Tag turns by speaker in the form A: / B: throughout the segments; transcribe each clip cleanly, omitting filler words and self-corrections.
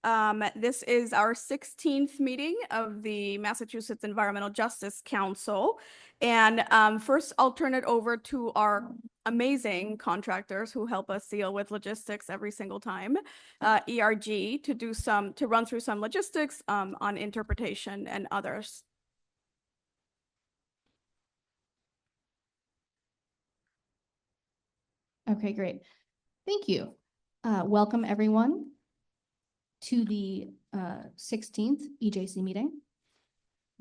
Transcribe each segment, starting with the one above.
A: This is our 16th meeting of the Massachusetts Environmental Justice Council. And first, I'll turn it over to our amazing contractors who help us deal with logistics every single time, ERG, to run through some logistics on interpretation and others.
B: Okay, great. Thank you. Welcome everyone to the 16th EJC meeting.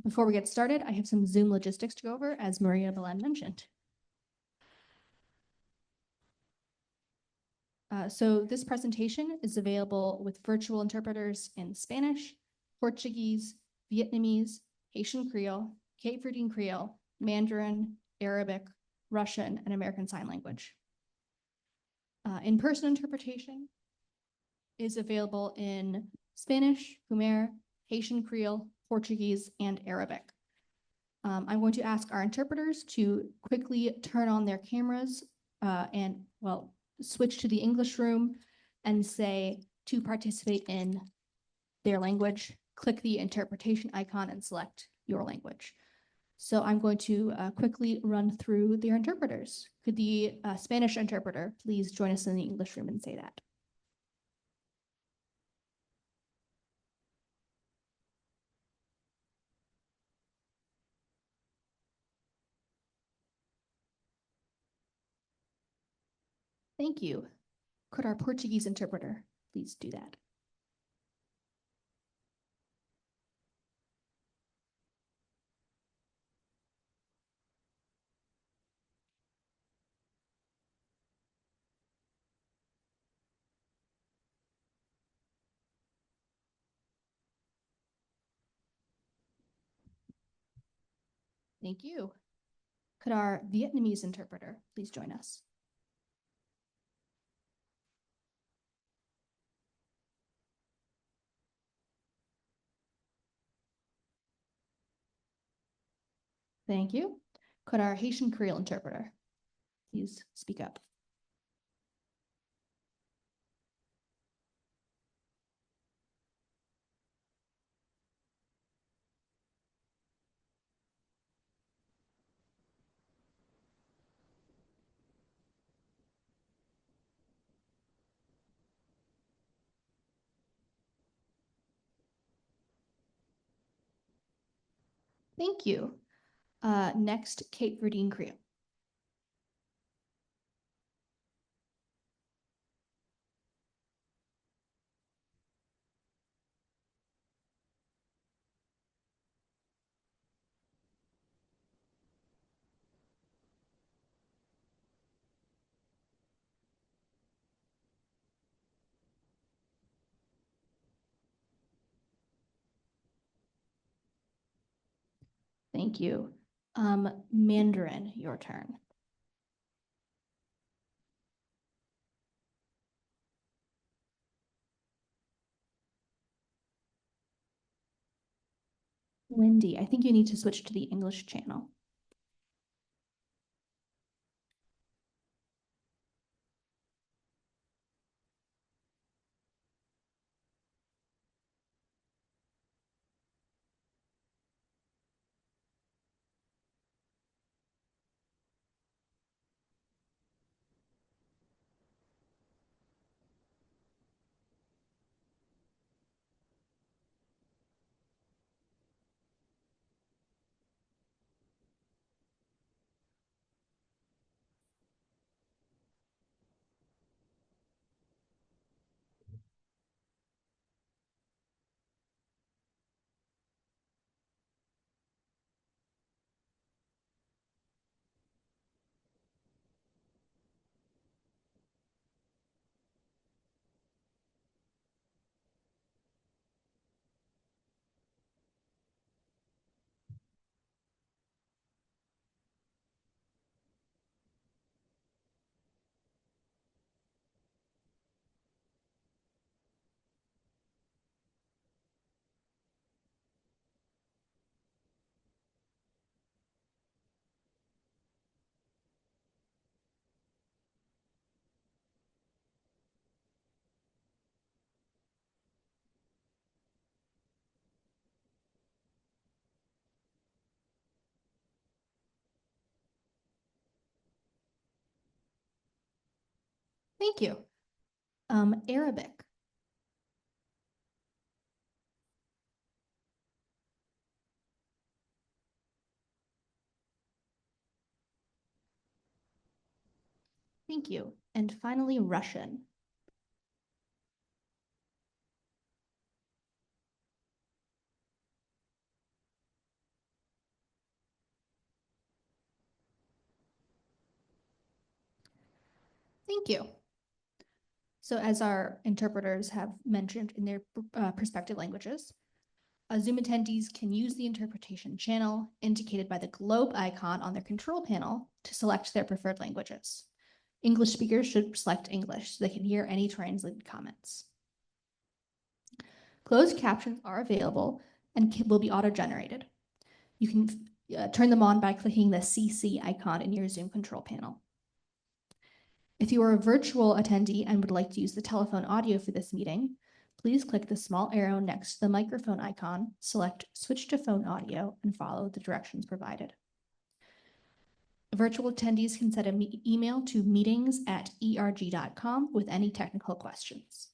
B: Before we get started, I have some Zoom logistics to go over, as Maria Belen mentioned. So this presentation is available with virtual interpreters in Spanish, Portuguese, Vietnamese, Haitian Creole, Cape Verdean Creole, Mandarin, Arabic, Russian, and American Sign Language. In-person interpretation is available in Spanish, Khmer, Haitian Creole, Portuguese, and Arabic. I'm going to ask our interpreters to quickly turn on their cameras and switch to the English room and say to participate in their language, click the interpretation icon and select your language. So I'm going to quickly run through their interpreters. Could the Spanish interpreter please join us in the English room and say that? Thank you. Could our Portuguese interpreter please do that? Thank you. Could our Vietnamese interpreter please join us? Thank you. Could our Haitian Creole interpreter please speak up? Thank you. Next, Cape Verdean Creole. Thank you. Mandarin, your turn. Wendy, I think you need to switch to the English channel. Thank you. Arabic. Thank you. And finally, Russian. Thank you. So as our interpreters have mentioned in their respective languages, Zoom attendees can use the interpretation channel indicated by the globe icon on their control panel to select their preferred languages. English speakers should select English so they can hear any translated comments. Closed captions are available and will be auto-generated. You can turn them on by clicking the CC icon in your Zoom control panel. If you are a virtual attendee and would like to use the telephone audio for this meeting, please click the small arrow next to the microphone icon, select Switch to Phone Audio, and follow the directions provided. Virtual attendees can send an email to meetings@erg.com with any technical questions.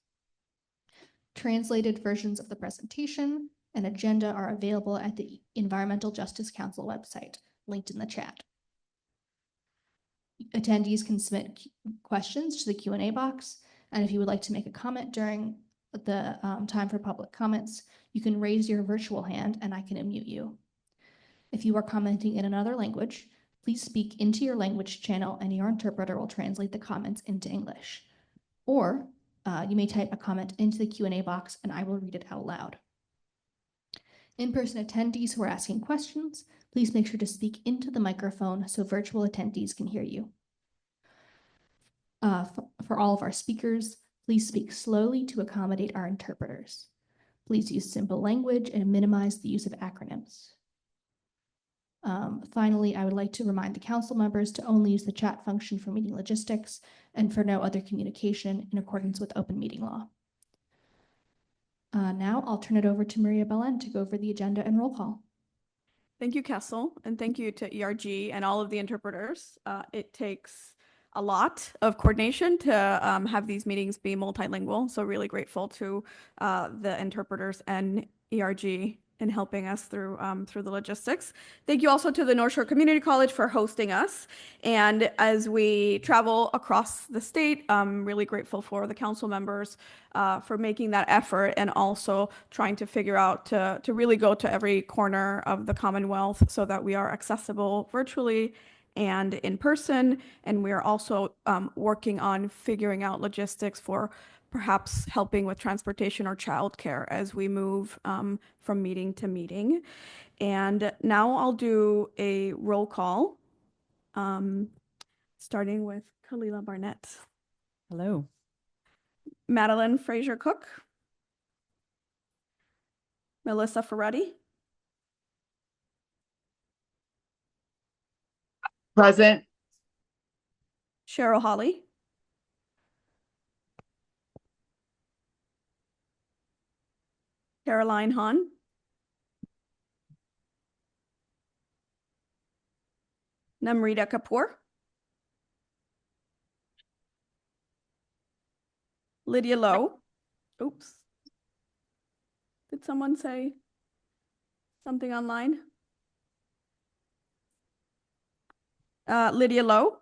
B: Translated versions of the presentation and agenda are available at the Environmental Justice Council website, linked in the chat. Attendees can submit questions to the Q&A box, and if you would like to make a comment during the time for public comments, you can raise your virtual hand and I can unmute you. If you are commenting in another language, please speak into your language channel and your interpreter will translate the comments into English. Or you may type a comment into the Q&A box and I will read it out loud. In-person attendees who are asking questions, please make sure to speak into the microphone so virtual attendees can hear you. For all of our speakers, please speak slowly to accommodate our interpreters. Please use simple language and minimize the use of acronyms. Finally, I would like to remind the council members to only use the chat function for meeting logistics and for no other communication in accordance with open meeting law. Now I'll turn it over to Maria Belen to go over the agenda and roll call.
A: Thank you, Kessel, and thank you to ERG and all of the interpreters. It takes a lot of coordination to have these meetings be multilingual, so really grateful to the interpreters and ERG in helping us through the logistics. Thank you also to the North Shore Community College for hosting us. And as we travel across the state, I'm really grateful for the council members for making that effort and also trying to figure out to really go to every corner of the Commonwealth so that we are accessible virtually and in person. And we are also working on figuring out logistics for perhaps helping with transportation or childcare as we move from meeting to meeting. And now I'll do a roll call, starting with Kalila Barnett.
C: Hello.
A: Madeline Fraser Cook. Melissa Ferretti.
C: Present.
A: Cheryl Holly. Caroline Hahn. Namrita Kapoor. Lydia Lowe. Oops. Did someone say something online? Lydia Lowe.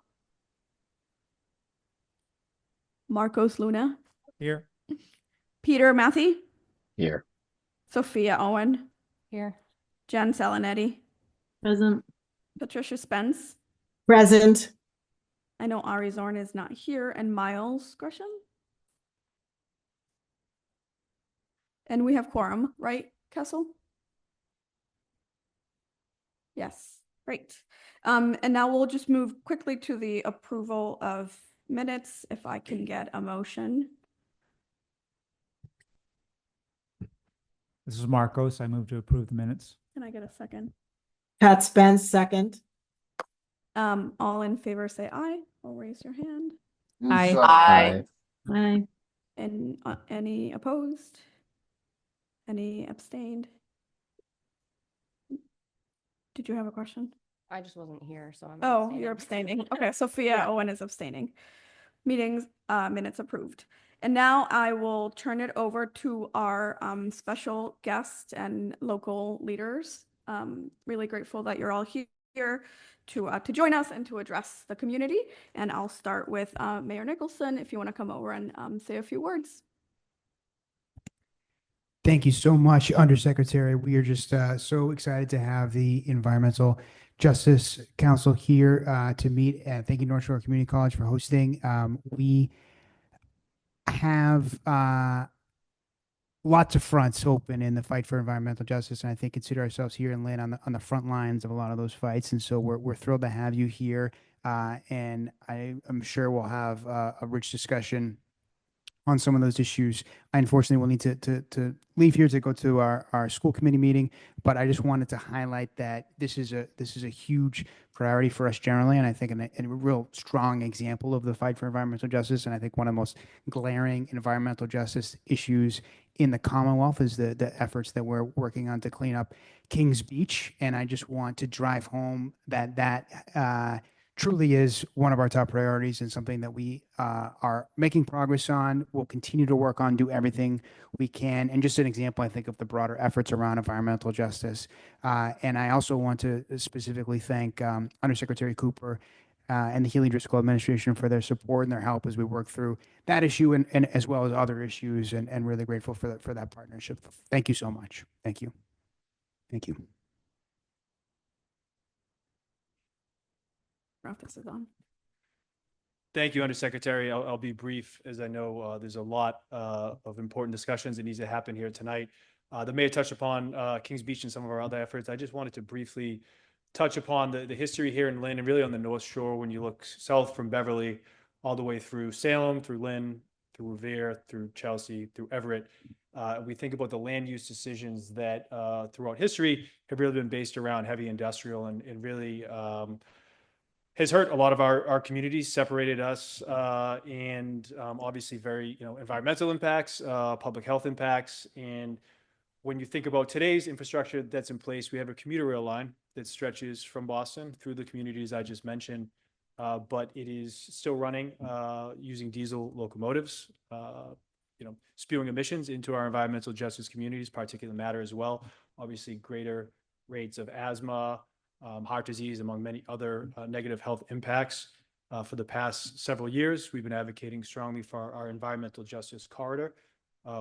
A: Marcos Luna.
D: Here.
A: Peter Matthey.
D: Here.
A: Sophia Owen.
C: Here.
A: Jen Salonetti.
E: Present.
A: Patricia Spence.
E: Present.
A: I know Ari Zorn is not here. And Miles Gresham. And we have quorum, right, Kessel? Yes, great. And now we'll just move quickly to the approval of minutes, if I can get a motion.
D: This is Marcos. I move to approve the minutes.
A: Can I get a second?
E: Pat Spence, second.
A: All in favor say aye or raise your hand.
C: Aye.
D: Aye.
E: Aye.
A: And any opposed? Any abstained? Did you have a question?
C: I just wasn't here, so I'm
A: Oh,
C: abstaining.
A: you're abstaining. Okay, Sophia
C: Yeah.
A: Owen is abstaining. Meetings, minutes approved. And now I will turn it over to our special guests and local leaders. Really grateful that you're all here to join us and to address the community. And I'll start with Mayor Nicholson, if you want to come over and say a few words.
F: Thank you so much, Undersecretary. We are just so excited to have the Environmental Justice Council here to meet. Thank you, North Shore Community College, for hosting. We have lots of fronts open in the fight for environmental justice, and I think consider ourselves here in Lynn on the front lines of a lot of those fights. And so we're thrilled to have you here, and I'm sure we'll have a rich discussion on some of those issues. I unfortunately will need to leave here to go to our school committee meeting, but I just wanted to highlight that this is a huge priority for us generally, and I think a real strong example of the fight for environmental justice. And I think one of the most glaring environmental justice issues in the Commonwealth is the efforts that we're working on to clean up Kings Beach. And I just want to drive home that truly is one of our top priorities and something that we are making progress on. We'll continue to work on, do everything we can. And just an example, I think, of the broader efforts around environmental justice. And I also want to specifically thank Undersecretary Cooper and the Healy Driscoll administration for their support and their help as we work through that issue and as well as other issues, and really grateful for that partnership. Thank you so much. Thank you. Thank you.
A: This is on.
G: Thank you, Undersecretary. I'll be brief, as I know there's a lot of important discussions that needs to happen here tonight. The mayor touched upon Kings Beach and some of our other efforts. I just wanted to briefly touch upon the history here in Lynn and really on the North Shore when you look south from Beverly all the way through Salem, through Lynn, through Revere, through Chelsea, through Everett. We think about the land use decisions that throughout history have really been based around heavy industrial and really has hurt a lot of our communities, separated us, and obviously very environmental impacts, public health impacts. And when you think about today's infrastructure that's in place, we have a commuter rail line that stretches from Boston through the communities I just mentioned, but it is still running using diesel locomotives, spewing emissions into our environmental justice communities, particulate matter as well. Obviously, greater rates of asthma, heart disease, among many other negative health impacts. For the past several years, we've been advocating strongly for our environmental justice corridor,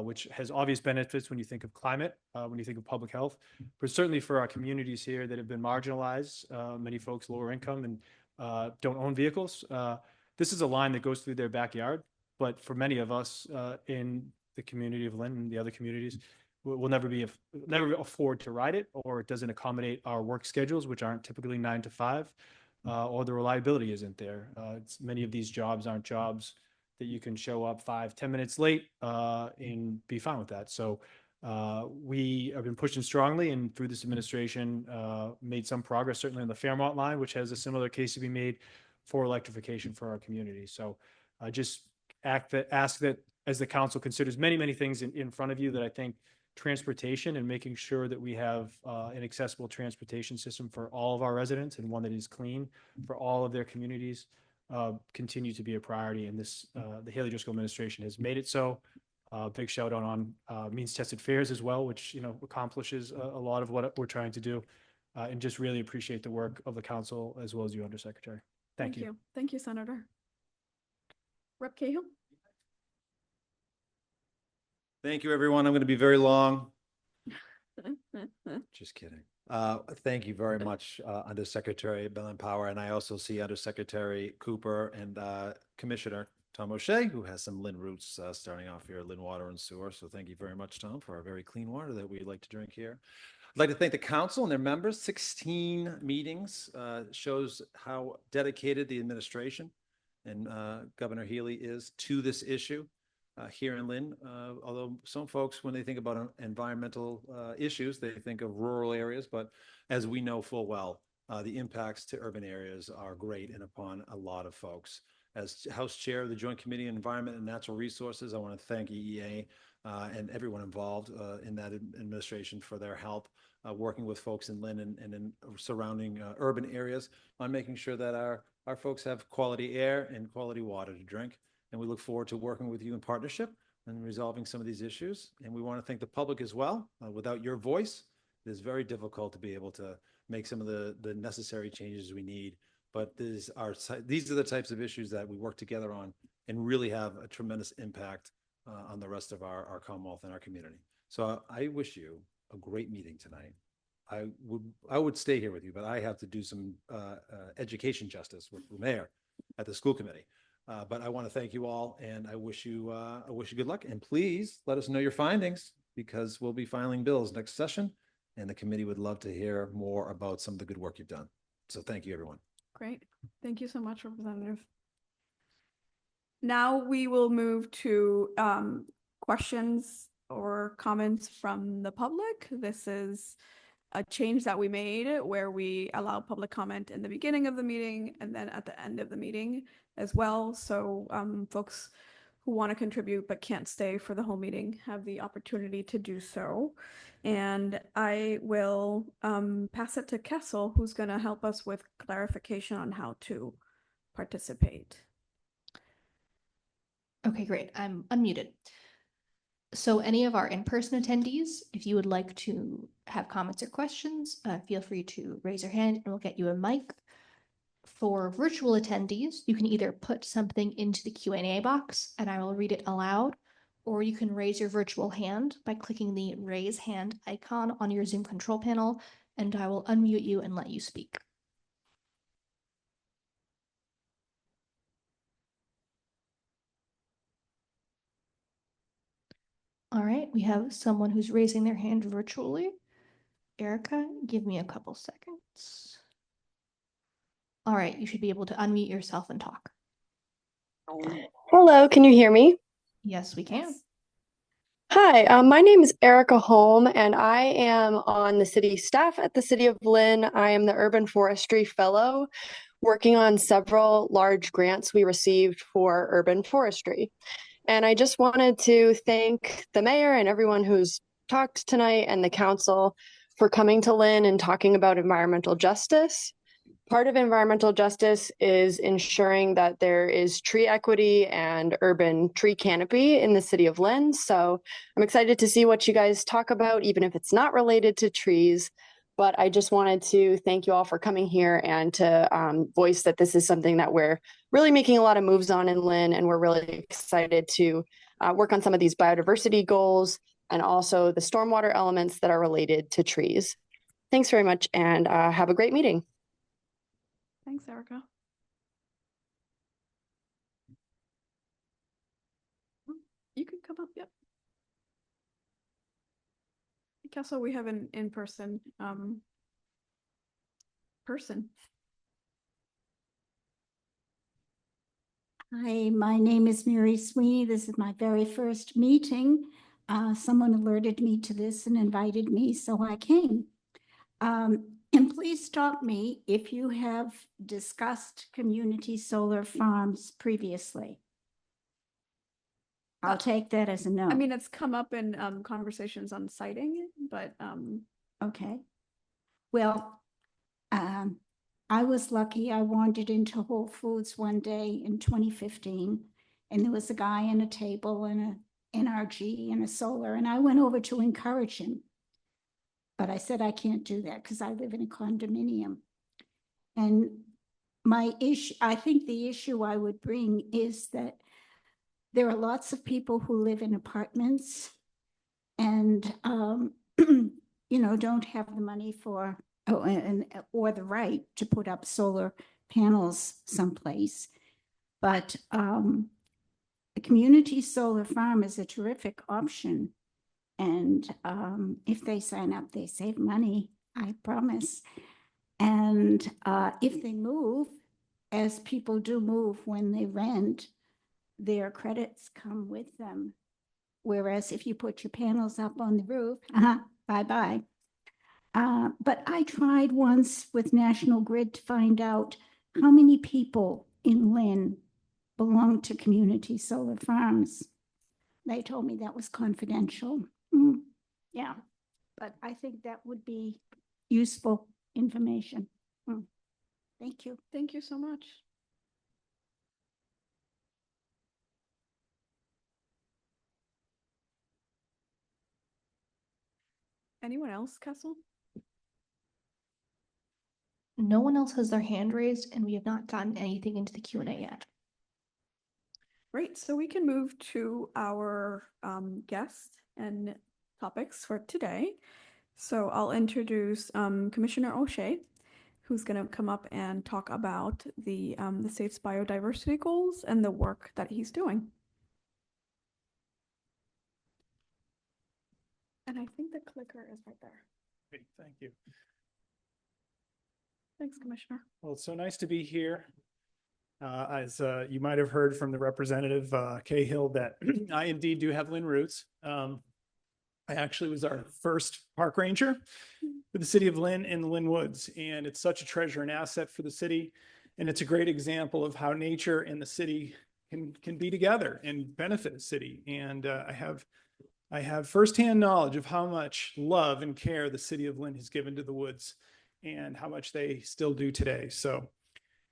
G: which has obvious benefits when you think of climate, when you think of public health, but certainly for our communities here that have been marginalized, many folks lower income and don't own vehicles. This is a line that goes through their backyard, but for many of us in the community of Lynn and the other communities, we'll never afford to ride it, or it doesn't accommodate our work schedules, which aren't typically 9 to 5, or the reliability isn't there. Many of these jobs aren't jobs that you can show up 5-10 minutes late and be fine with that. So we have been pushing strongly, and through this administration made some progress, certainly on the Fairmont line, which has a similar case to be made for electrification for our community. So just ask that as the council considers many things in front of you, that I think transportation and making sure that we have an accessible transportation system for all of our residents and one that is clean for all of their communities continue to be a priority. And this, the Haley Driscoll administration has made it so. Big shout out on means tested fares as well, which accomplishes a lot of what we're trying to do, and just really appreciate the work of the council as well as you, Undersecretary. Thank you.
A: Thank you, Senator. Rep. Cahill.
H: Thank you, everyone. I'm going to be very long. Just kidding. Thank you very much, Undersecretary Belen Power. And I also see Undersecretary Cooper and Commissioner Tom O'Shea, who has some Lynn roots starting off here at Lynn Water and Sewer. So thank you very much, Tom, for our very clean water that we like to drink here. I'd like to thank the council and their members. 16 meetings shows how dedicated the administration and Governor Healy is to this issue. Here in Lynn, although some folks, when they think about environmental issues, they think of rural areas, but as we know full well, the impacts to urban areas are great and upon a lot of folks. As House Chair of the Joint Committee on Environment and Natural Resources, I want to thank EEA and everyone involved in that administration for their help working with folks in Lynn and in surrounding urban areas on making sure that our folks have quality air and quality water to drink. And we look forward to working with you in partnership and resolving some of these issues. And we want to thank the public as well. Without your voice, it is very difficult to be able to make some of the necessary changes we need. But these are the types of issues that we work together on and really have a tremendous impact on the rest of our Commonwealth and our community. So I wish you a great meeting tonight. I would stay here with you, but I have to do some education justice with the mayor at the school committee. But I want to thank you all, and I wish you good luck. And please let us know your findings, because we'll be filing bills next session, and the committee would love to hear more about some of the good work you've done. So thank you, everyone.
A: Great. Thank you so much, Representative. Now we will move to questions or comments from the public. This is a change that we made where we allow public comment in the beginning of the meeting and then at the end of the meeting as well. So folks who want to contribute but can't stay for the whole meeting have the opportunity to do so. And I will pass it to Kessel, who's going to help us with clarification on how to participate.
B: Okay, great. I'm unmuted. So any of our in-person attendees, if you would like to have comments or questions, feel free to raise your hand and we'll get you a mic. For virtual attendees, you can either put something into the Q&A box and I will read it aloud, or you can raise your virtual hand by clicking the raise hand icon on your Zoom control panel, and I will unmute you and let you speak. All right, we have someone who's raising their hand virtually. Erica, give me a couple seconds. All right, you should be able to unmute yourself and talk.
I: Hello, can you hear me?
B: Yes, we can.
I: Hi, my name is Erica Holm, and I am on the city staff at the City of Lynn. I am the Urban Forestry Fellow, working on several large grants we received for urban forestry. And I just wanted to thank the mayor and everyone who's talked tonight and the council for coming to Lynn and talking about environmental justice. Part of environmental justice is ensuring that there is tree equity and urban tree canopy in the city of Lynn. So I'm excited to see what you guys talk about, even if it's not related to trees. But I just wanted to thank you all for coming here and to voice that this is something that we're really making a lot of moves on in Lynn, and we're really excited to work on some of these biodiversity goals and also the stormwater elements that are related to trees. Thanks very much, and have a great meeting.
A: Thanks, Erica. You can come up, yep. Kessel, we have an in-person person.
J: Hi, my name is Mary Sweeney. This is my very first meeting. Someone alerted me to this and invited me, so I came. And please stop me if you have discussed community solar farms previously. I'll take that as a no.
A: I mean, it's come up in conversations on siting, but
J: okay. Well, I was lucky. I wandered into Whole Foods one day in 2015, and there was a guy and a table and a NRG and a solar, and I went over to encourage him. But I said I can't do that because I live in a condominium. And my issue, I think the issue I would bring is that there are lots of people who live in apartments and, you know, don't have the money for, or the right to put up solar panels someplace. But the community solar farm is a terrific option. And if they sign up, they save money, I promise. And if they move, as people do move when they rent, their credits come with them. Whereas if you put your panels up on the roof, bye-bye. But I tried once with National Grid to find out how many people in Lynn belong to community solar farms. They told me that was confidential. Yeah, but I think that would be useful information. Thank you.
A: thank you so much. Anyone else, Castle?
B: No one else has their hand raised, and we have not gotten anything into the Q&A yet.
A: Great, so we can move to our guests and topics for today. So I'll introduce Commissioner O'Shea, who's going to come up and talk about the state's biodiversity goals and the work that he's doing. And I think the clicker is right there.
G: Great, thank you.
A: Thanks, Commissioner.
G: Well, it's so nice to be here. As you might have heard from the representative Cahill, that I indeed do have Lynn roots. I actually was our first park ranger for the city of Lynn in the Lynn Woods, and it's such a treasure and asset for the city. And it's a great example of how nature and the city can be together and benefit a city. And I have firsthand knowledge of how much love and care the city of Lynn has given to the woods and how much they still do today. So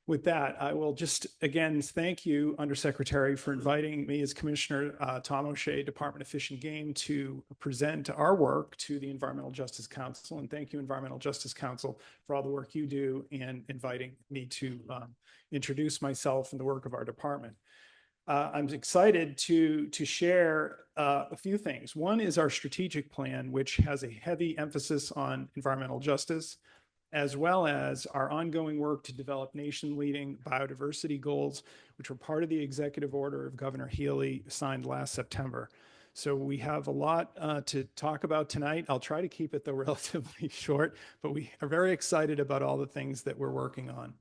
G: with that, I will just again thank you, Undersecretary, for inviting me as Commissioner Tom O'Shea, Department of Fish and Game, to present our work to the Environmental Justice Council. And thank you, Environmental Justice Council, for all the work you do and inviting me to introduce myself and the work of our department. I'm excited to share a few things. One is our strategic plan, which has a heavy emphasis on environmental justice, as well as our ongoing work to develop nation-leading biodiversity goals, which were part of the executive order of Governor Healy signed last September. So we have a lot to talk about tonight. I'll try to keep it, though, relatively short, but we are very excited about all the things that we're working on.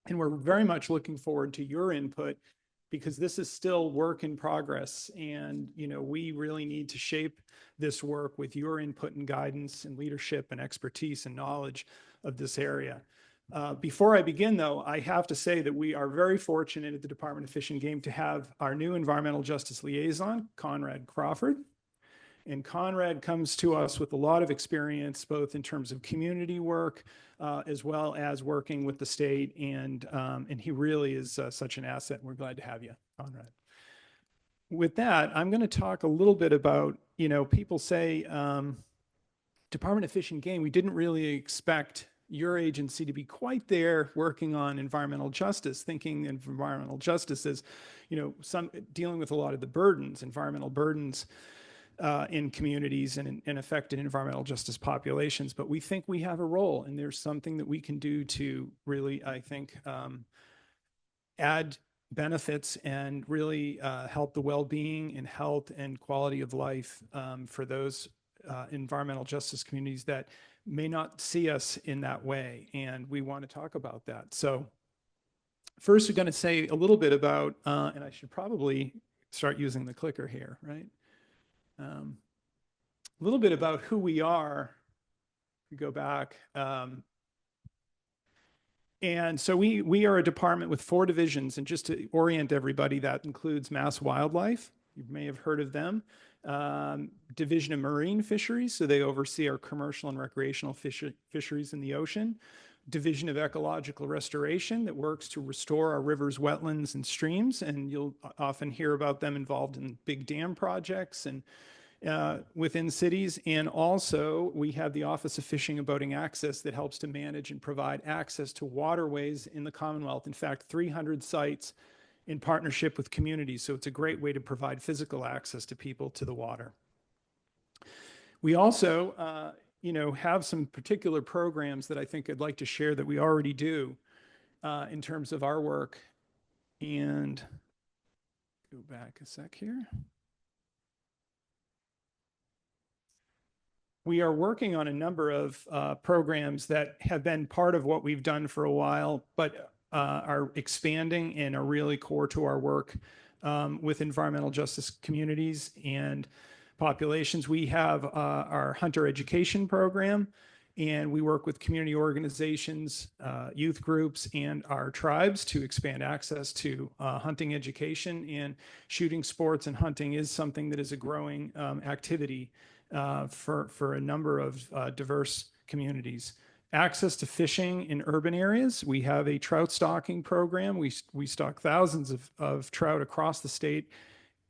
G: And we're very much looking forward to your input, because this is still work in progress. And, you know, we really need to shape this work with your input and guidance and leadership and expertise and knowledge of this area. Before I begin, though, I have to say that we are very fortunate at the Department of Fish and Game to have our new environmental justice liaison, Conrad Crawford. And Conrad comes to us with a lot of experience, both in terms of community work, as well as working with the state. And he really is such an asset. And we're glad to have you, Conrad. With that, I'm going to talk a little bit about, you know, people say, Department of Fish and Game, we didn't really expect your agency to be quite there working on environmental justice, thinking environmental justice as, you know, dealing with a lot of the burdens, environmental burdens in communities and in affected environmental justice populations. But we think we have a role, and there's something that we can do to really, I think, add benefits and really help the well-being and health and quality of life for those environmental justice communities that may not see us in that way. And we want to talk about that. So first, we're going to say a little bit about, and I should probably start using the clicker here, right? A little bit about who we are. We go back. And so we are a department with 4 divisions. And just to orient everybody, that includes Mass Wildlife. You may have heard of them. Division of Marine Fisheries, so they oversee our commercial and recreational fisheries in the ocean. Division of Ecological Restoration, that works to restore our rivers, wetlands, and streams. And you'll often hear about them involved in big dam projects and within cities. And also we have the Office of Fishing and Boating Access that helps to manage and provide access to waterways in the Commonwealth. In fact, 300 sites in partnership with communities. So it's a great way to provide physical access to people to the water. We also, you know, have some particular programs that I think I'd like to share that we already do in terms of our work. And go back a sec here. We are working on a number of programs that have been part of what we've done for a while, but are expanding and are really core to our work with environmental justice communities and populations. We have our hunter education program, and we work with community organizations, youth groups, and our tribes to expand access to hunting education. And shooting sports and hunting is something that is a growing activity for a number of diverse communities. Access to fishing in urban areas. We have a trout stocking program. We stock thousands of trout across the state,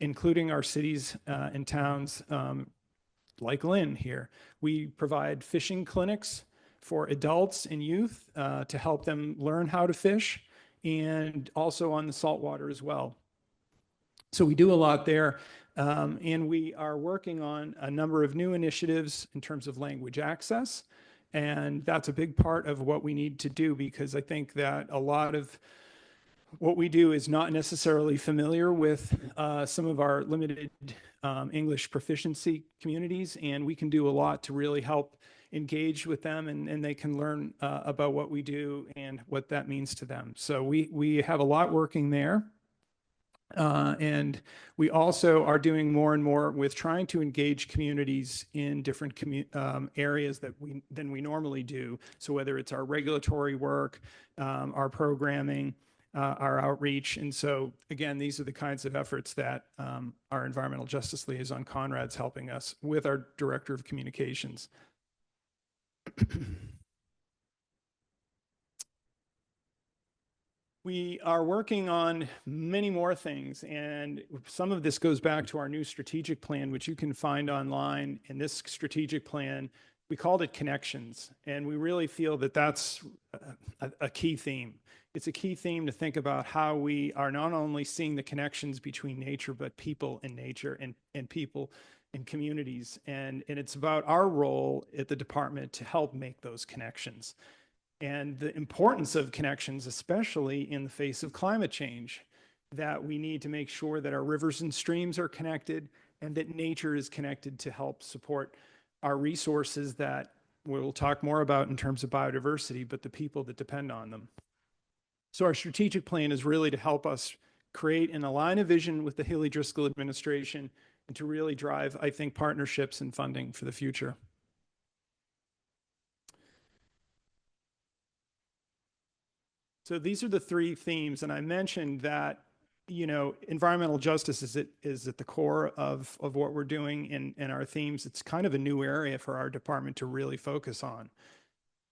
G: including our cities and towns
K: like Lynn here. We provide fishing clinics for adults and youth to help them learn how to fish, and also on the saltwater as well. So we do a lot there. And we are working on a number of new initiatives in terms of language access. And that's a big part of what we need to do, because I think that a lot of what we do is not necessarily familiar with some of our limited English proficiency communities, and we can do a lot to really help engage with them, and they can learn about what we do and what that means to them. So we have a lot working there. And we also are doing more and more with trying to engage communities in different areas than we normally do. So whether it's our regulatory work, our programming, our outreach. And so again, these are the kinds of efforts that our environmental justice liaison Conrad's helping us with, our director of communications. We are working on many more things, and some of this goes back to our new strategic plan, which you can find online. In this strategic plan, we called it Connections, and we really feel that that's a key theme. It's a key theme to think about how we are not only seeing the connections between nature, but people and nature, and people and communities. And it's about our role at the department to help make those connections, and the importance of connections, especially in the face of climate change, that we need to make sure that our rivers and streams are connected, and that nature is connected to help support our resources that we'll talk more about in terms of biodiversity, but the people that depend on them. So our strategic plan is really to help us create and align a vision with the Haley Driscoll administration, and to really drive, I think, partnerships and funding for the future. So these are the three themes, and I mentioned that, you know, environmental justice is at the core of what we're doing in our themes. It's kind of a new area for our department to really focus on.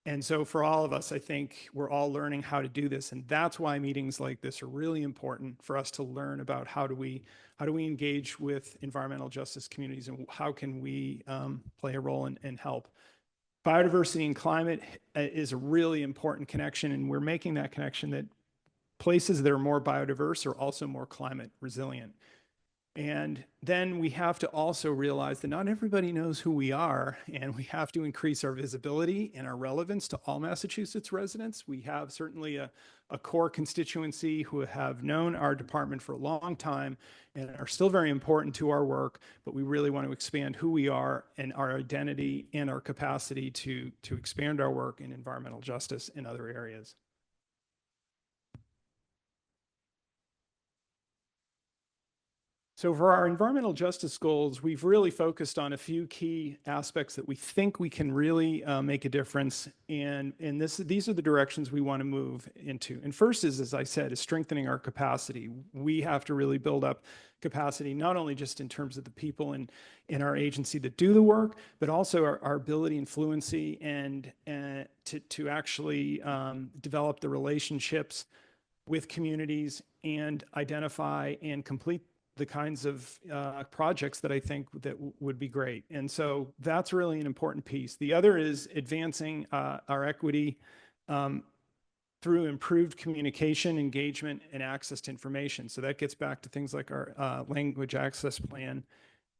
K: And so for all of us, I think we're all learning how to do this, and that's why meetings like this are really important for us to learn about how do we engage with environmental justice communities, and how can we play a role and help. Biodiversity and climate is a really important connection, and we're making that connection that places that are more biodiverse are also more climate resilient. And then we have to also realize that not everybody knows who we are, and we have to increase our visibility and our relevance to all Massachusetts residents. We have certainly a core constituency who have known our department for a long time and are still very important to our work, but we really want to expand who we are and our identity and our capacity to expand our work in environmental justice in other areas. So for our environmental justice goals, we've really focused on a few key aspects that we think we can really make a difference in. And these are the directions we want to move into. And first is, as I said, is strengthening our capacity. We have to really build up capacity, not only just in terms of the people in our agency that do the work, but also our ability and fluency, and to actually develop the relationships with communities and identify and complete the kinds of projects that I think that would be great. And so that's really an important piece. The other is advancing our equity through improved communication, engagement, and access to information. So that gets back to things like our language access plan,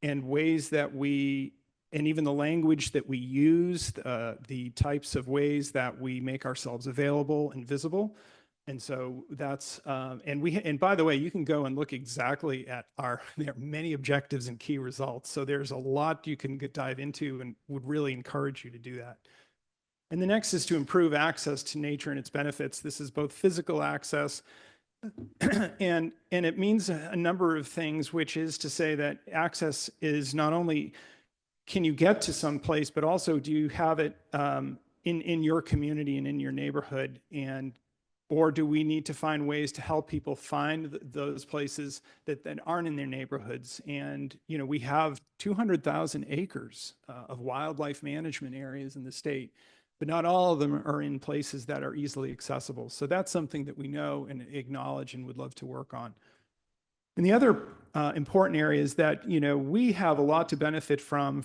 K: and ways that and even the language that we use, the types of ways that we make ourselves available and visible. And so that's, and by the way, you can go and look exactly at there are many objectives and key results. So there's a lot you can dive into, and would really encourage you to do that. And the next is to improve access to nature and its benefits. This is both physical access, and it means a number of things, which is to say that access is not only can you get to some place, but also do you have it in your community and in your neighborhood, or do we need to find ways to help people find those places that aren't in their neighborhoods? And, you know, we have 200,000 acres of wildlife management areas in the state, but not all of them are in places that are easily accessible. So that's something that we know and acknowledge and would love to work on. And the other important area is that, we have a lot to benefit from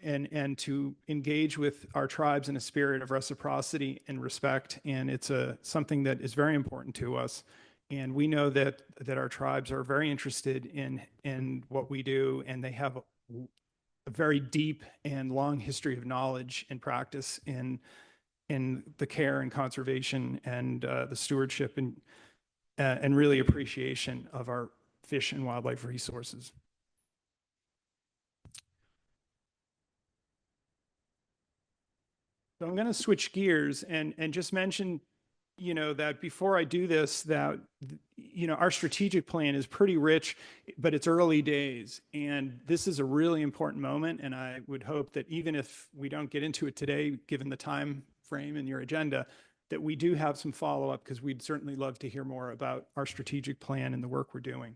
K: and to engage with our tribes in a spirit of reciprocity and respect. And it's something that is very important to us. And we know that our tribes are very interested in what we do, and they have a very deep and long history of knowledge and practice in the care and conservation and the stewardship and really appreciation of our fish and wildlife resources. So I'm going to switch gears and just mention, that before I do this, that, our strategic plan is pretty rich, but it's early days. And this is a really important moment. And I would hope that even if we don't get into it today, given the time frame and your agenda, that we do have some follow-up, because we'd certainly love to hear more about our strategic plan and the work we're doing.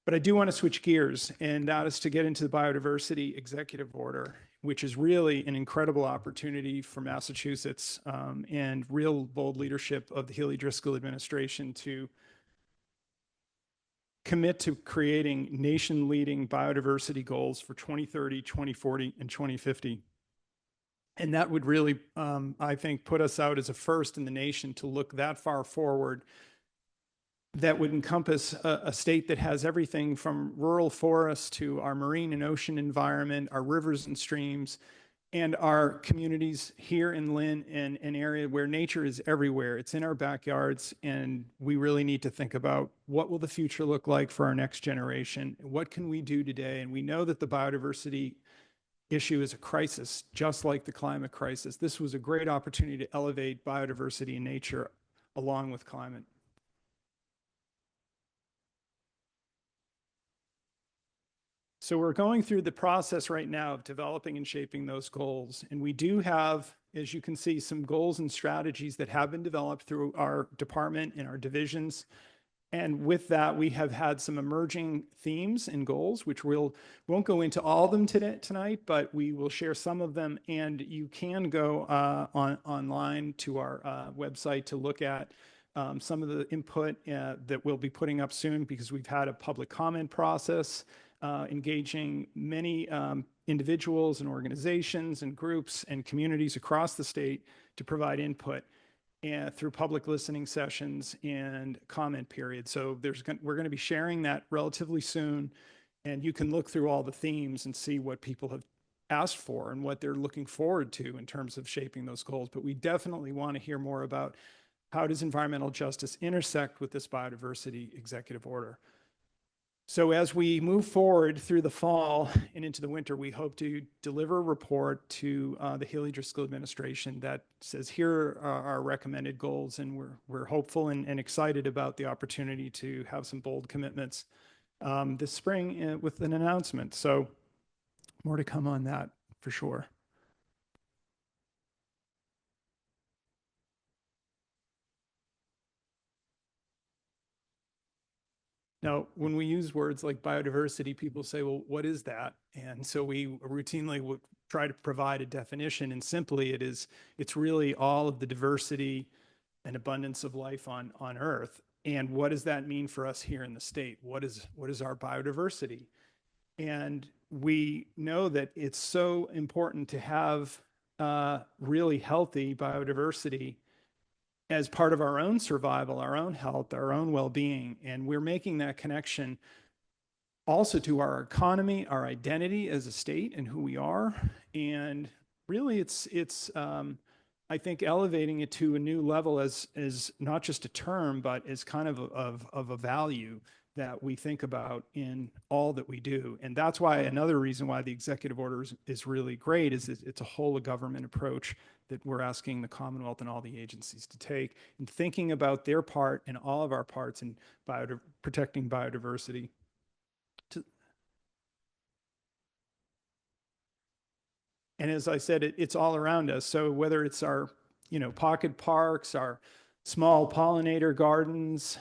K: But I do want to switch gears, and that is to get into the biodiversity executive order, which is really an incredible opportunity for Massachusetts and real bold leadership of the Healy Driscoll administration to commit to creating nation-leading biodiversity goals for 2030, 2040, and 2050. And that would really, I think, put us out as a first in the nation to look that far forward. That would encompass a state that has everything from rural forests to our marine and ocean environment, our rivers and streams, and our communities here in Lynn, and an area where nature is everywhere. It's in our backyards, and we really need to think about what will the future look like for our next generation? What can we do today? And we know that the biodiversity issue is a crisis, just like the climate crisis. This was a great opportunity to elevate biodiversity and nature along with climate. So we're going through the process right now of developing and shaping those goals. And we do have, as you can see, some goals and strategies that have been developed through our department and our divisions. And with that, we have had some emerging themes and goals, which won't go into all of them tonight, but we will share some of them. And you can go online to our website to look at some of the input that we'll be putting up soon, because we've had a public comment process engaging many individuals and organizations and groups and communities across the state to provide input and through public listening sessions and comment periods. So we're going to be sharing that relatively soon, and you can look through all the themes and see what people have asked for and what they're looking forward to in terms of shaping those goals. But we definitely want to hear more about how does environmental justice intersect with this biodiversity executive order. So as we move forward through the fall and into the winter, we hope to deliver a report to the Healy Driscoll administration that says, here are our recommended goals, and we're hopeful and excited about the opportunity to have some bold commitments this spring with an announcement. So more to come on that for sure. Now, when we use words like biodiversity, people say, well, what is that? And so we routinely would try to provide a definition. And simply, it's really all of the diversity and abundance of life on Earth. And what does that mean for us here in the state? What is our biodiversity? And we know that it's so important to have really healthy biodiversity as part of our own survival, our own health, our own well-being. And we're making that connection also to our economy, our identity as a state and who we are. And really it's I think elevating it to a new level as not just a term, but as kind of a value that we think about in all that we do. And that's why another reason why the executive order is really great is it's a whole of government approach that we're asking the Commonwealth and all the agencies to take in thinking about their part and all of our parts in protecting biodiversity. And as I said, it's all around us. So whether it's our, pocket parks, our small pollinator gardens,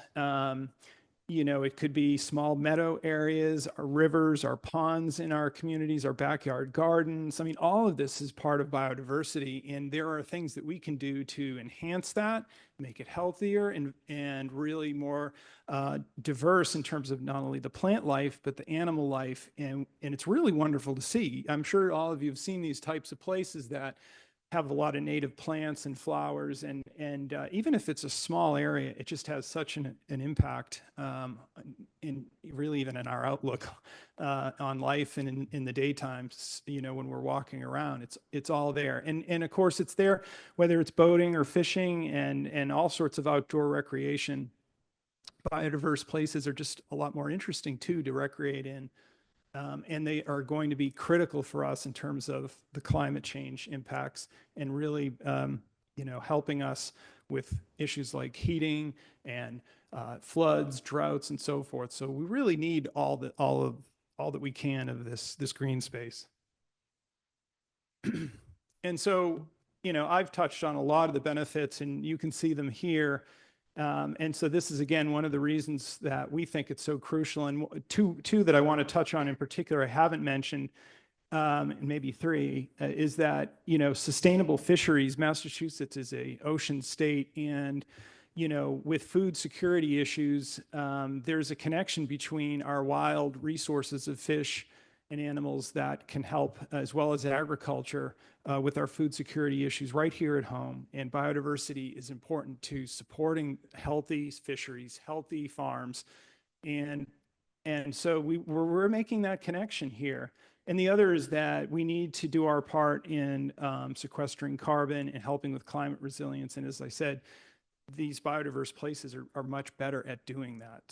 K: it could be small meadow areas, our rivers, our ponds in our communities, our backyard gardens. I mean, all of this is part of biodiversity, and there are things that we can do to enhance that, make it healthier, and really more diverse in terms of not only the plant life, but the animal life. And it's really wonderful to see. I'm sure all of you have seen these types of places that have a lot of native plants and flowers, and even if it's a small area, it just has such an impact in really even in our outlook on life and in the daytime. When we're walking around, it's all there, and of course it's there whether it's boating or fishing and all sorts of outdoor recreation. Biodiverse places are just a lot more interesting too to recreate in. And they are going to be critical for us in terms of the climate change impacts and really, helping us with issues like heating and floods, droughts, and so forth. So we really need all that we can of this green space. And so, I've touched on a lot of the benefits, and you can see them here. And so this is, again, one of the reasons that we think it's so crucial. And two that I want to touch on in particular, I haven't mentioned, and maybe three, is that, sustainable fisheries. Massachusetts is a ocean state, and, with food security issues, there's a connection between our wild resources of fish and animals that can help, as well as agriculture, with our food security issues right here at home. And biodiversity is important to supporting healthy fisheries, healthy farms. And so we're making that connection here. And the other is that we need to do our part in sequestering carbon and helping with climate resilience. And as I said, these biodiverse places are much better at doing that.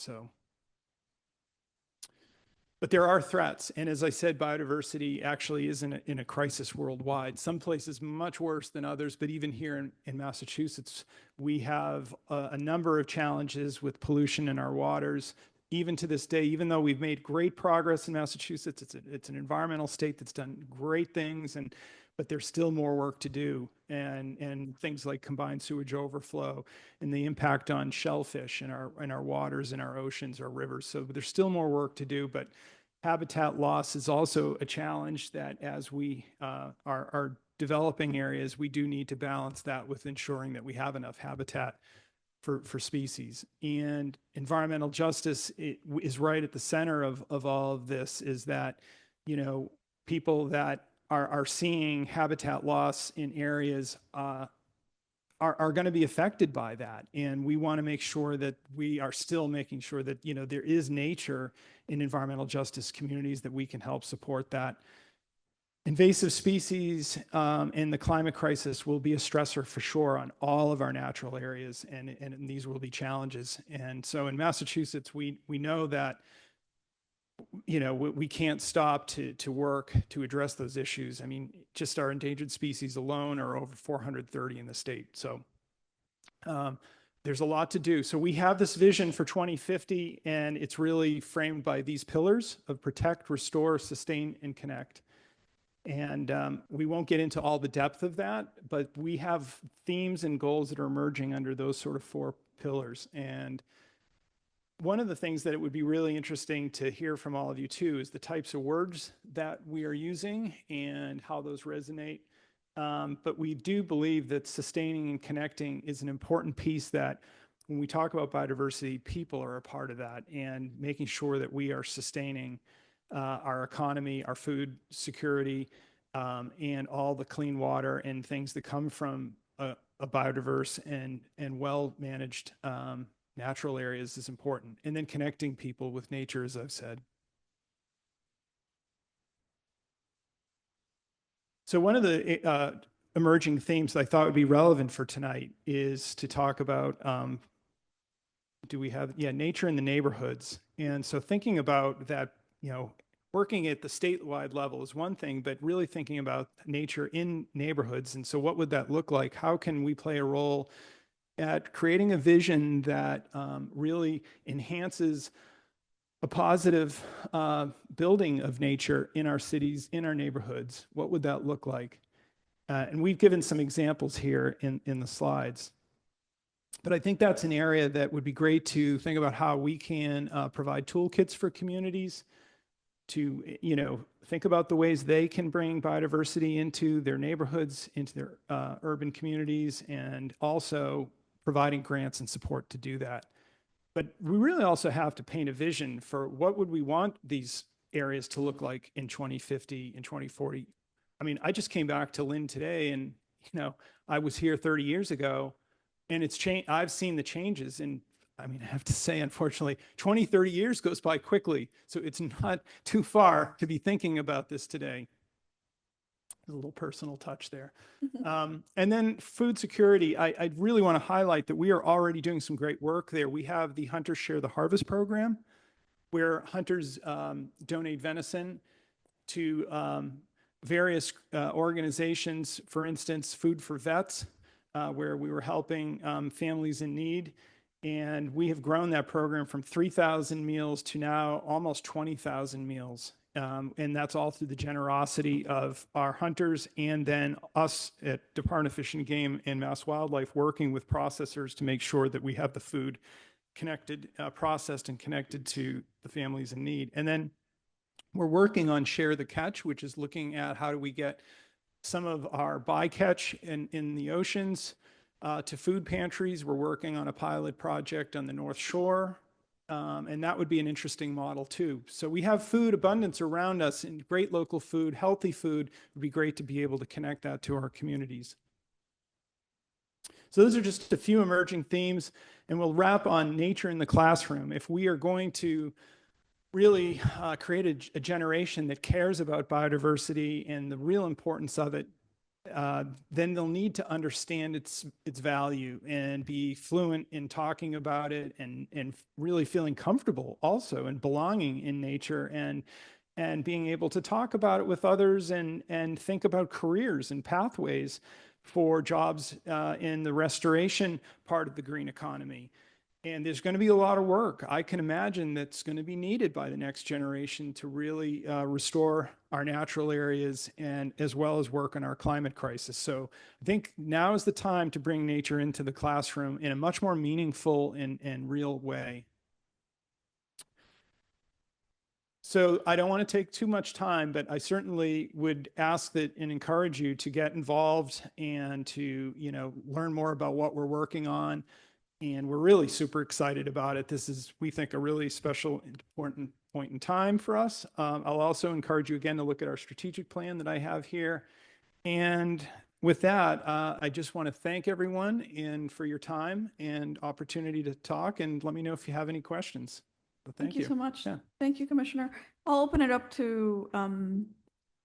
K: But there are threats. And as I said, biodiversity actually is in a crisis worldwide. Some places much worse than others, but even here in Massachusetts, we have a number of challenges with pollution in our waters. Even to this day, even though we've made great progress in Massachusetts, it's an environmental state that's done great things, but there's still more work to do. And things like combined sewage overflow and the impact on shellfish in our waters, in our oceans, our rivers. So there's still more work to do, but habitat loss is also a challenge that as we are developing areas, we do need to balance that with ensuring that we have enough habitat for species. And environmental justice is right at the center of all of this, is that, people that are seeing habitat loss in areas are going to be affected by that. And we want to make sure that we are still making sure that, there is nature in environmental justice communities, that we can help support that. Invasive species and the climate crisis will be a stressor for sure on all of our natural areas, and these will be challenges. And so in Massachusetts, we know that, we can't stop to work to address those issues. I mean, just our endangered species alone are over 430 in the state. So there's a lot to do. So we have this vision for 2050, and it's really framed by these pillars of protect, restore, sustain, and connect. And we won't get into all the depth of that, but we have themes and goals that are emerging under those sort of four pillars. And one of the things that it would be really interesting to hear from all of you too is the types of words that we are using and how those resonate. But we do believe that sustaining and connecting is an important piece, that when we talk about biodiversity, people are a part of that, and making sure that we are sustaining our economy, our food security, and all the clean water and things that come from a biodiverse and well-managed natural areas is important. And then connecting people with nature, as I've said. So one of the emerging themes that I thought would be relevant for tonight is to talk about, nature in the neighborhoods. And so thinking about that, working at the statewide level is one thing, but really thinking about nature in neighborhoods. And so what would that look like? How can we play a role at creating a vision that really enhances a positive building of nature in our cities, in our neighborhoods? What would that look like? And we've given some examples here in the slides. But I think that's an area that would be great to think about how we can provide toolkits for communities to, think about the ways they can bring biodiversity into their neighborhoods, into their urban communities, and also providing grants and support to do that. But we really also have to paint a vision for what would we want these areas to look like in 2050 and 2040. I mean, I just came back to Lynn today, and I was here 30 years ago, and it's changed. I've seen the changes, and I mean, I have to say, unfortunately, 20, 30 years goes by quickly. So it's not too far to be thinking about this today. There's a little personal touch there. And then food security, I really want to highlight that we are already doing some great work there. We have the Hunters Share the Harvest program, where hunters donate venison to various organizations, for instance, Food for Vets, where we were helping families in need. And we have grown that program from 3,000 meals to now almost 20,000 meals. And that's all through the generosity of our hunters and then us at Department of Fish and Game and Mass Wildlife working with processors to make sure that we have the food connected, processed and connected to the families in need. And then we're working on Share the Catch, which is looking at how do we get some of our bycatch in the oceans to food pantries. We're working on a pilot project on the North Shore, and that would be an interesting model too. So we have food abundance around us, and great local food, healthy food. It would be great to be able to connect that to our communities. So those are just a few emerging themes, and we'll wrap on nature in the classroom. If we are going to really create a generation that cares about biodiversity and the real importance of it, then they'll need to understand its value and be fluent in talking about it and really feeling comfortable also and belonging in nature and being able to talk about it with others and think about careers and pathways for jobs in the restoration part of the green economy. And there's going to be a lot of work, I can imagine, that's going to be needed by the next generation to really restore our natural areas and as well as work on our climate crisis. So I think now is the time to bring nature into the classroom in a much more meaningful and real way. So I don't want to take too much time, but I certainly would ask that and encourage you to get involved and to, learn more about what we're working on. And we're really super excited about it. This is, we think, a really special, important point in time for us. I'll also encourage you again to look at our strategic plan that I have here. And with that, I just want to thank everyone for your time and opportunity to talk. And let me know if you have any questions. But
A: Thank you so much.
K: Yeah.
A: Thank you, Commissioner. I'll open it up to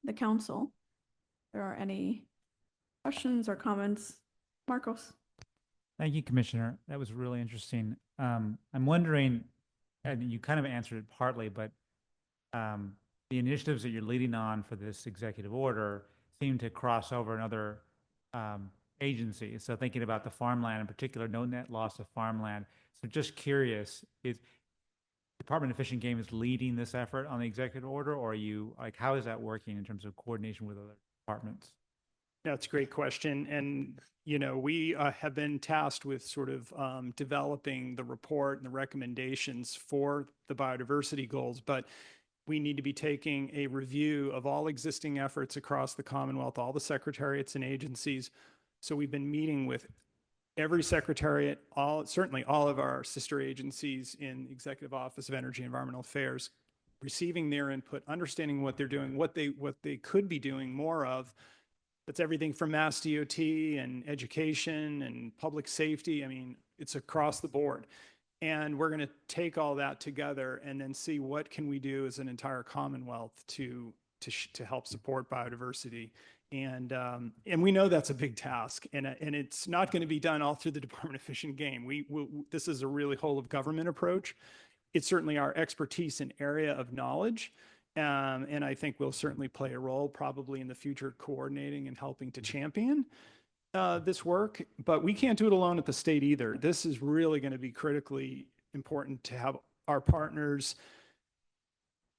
A: the council. If there are any questions or comments. Marcos.
D: Thank you, Commissioner. That was really interesting. I'm wondering, and you kind of answered it partly, but the initiatives that you're leading on for this executive order seem to cross over in other agencies. So thinking about the farmland in particular, no net loss of farmland. So just curious, is Department of Fish and Game is leading this effort on the executive order, or are you, how is that working in terms of coordination with other departments?
K: That's a great question. And, we have been tasked with sort of developing the report and the recommendations for the biodiversity goals, but we need to be taking a review of all existing efforts across the Commonwealth, all the secretariats and agencies. So we've been meeting with every secretariat, certainly all of our sister agencies in the Executive Office of Energy and Environmental Affairs, receiving their input, understanding what they're doing, what they could be doing more of. That's everything from Mass DOT and education and public safety. I mean, it's across the board. And we're going to take all that together and then see what can we do as an entire Commonwealth to help support biodiversity. And we know that's a big task, and it's not going to be done all through the Department of Fish and Game. This is a really whole of government approach. It's certainly our expertise and area of knowledge. And I think we'll certainly play a role probably in the future coordinating and helping to champion this work, but we can't do it alone at the state either. This is really going to be critically important to have our partners,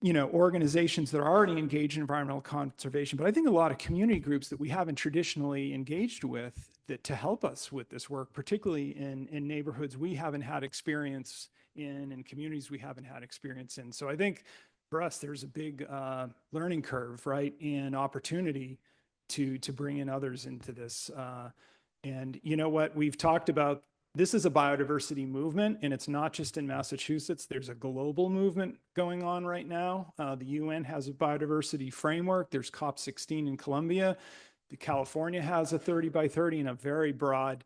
K: organizations that are already engaged in environmental conservation, but I think a lot of community groups that we haven't traditionally engaged with to help us with this work, particularly in neighborhoods we haven't had experience in and communities we haven't had experience in. So I think for us, there's a big learning curve, right, and opportunity to bring in others into this. And you know what, we've talked about, this is a biodiversity movement, and it's not just in Massachusetts. There's a global movement going on right now. The UN has a biodiversity framework. There's COP16 in Colombia. California has a 30 by 30 and a very broad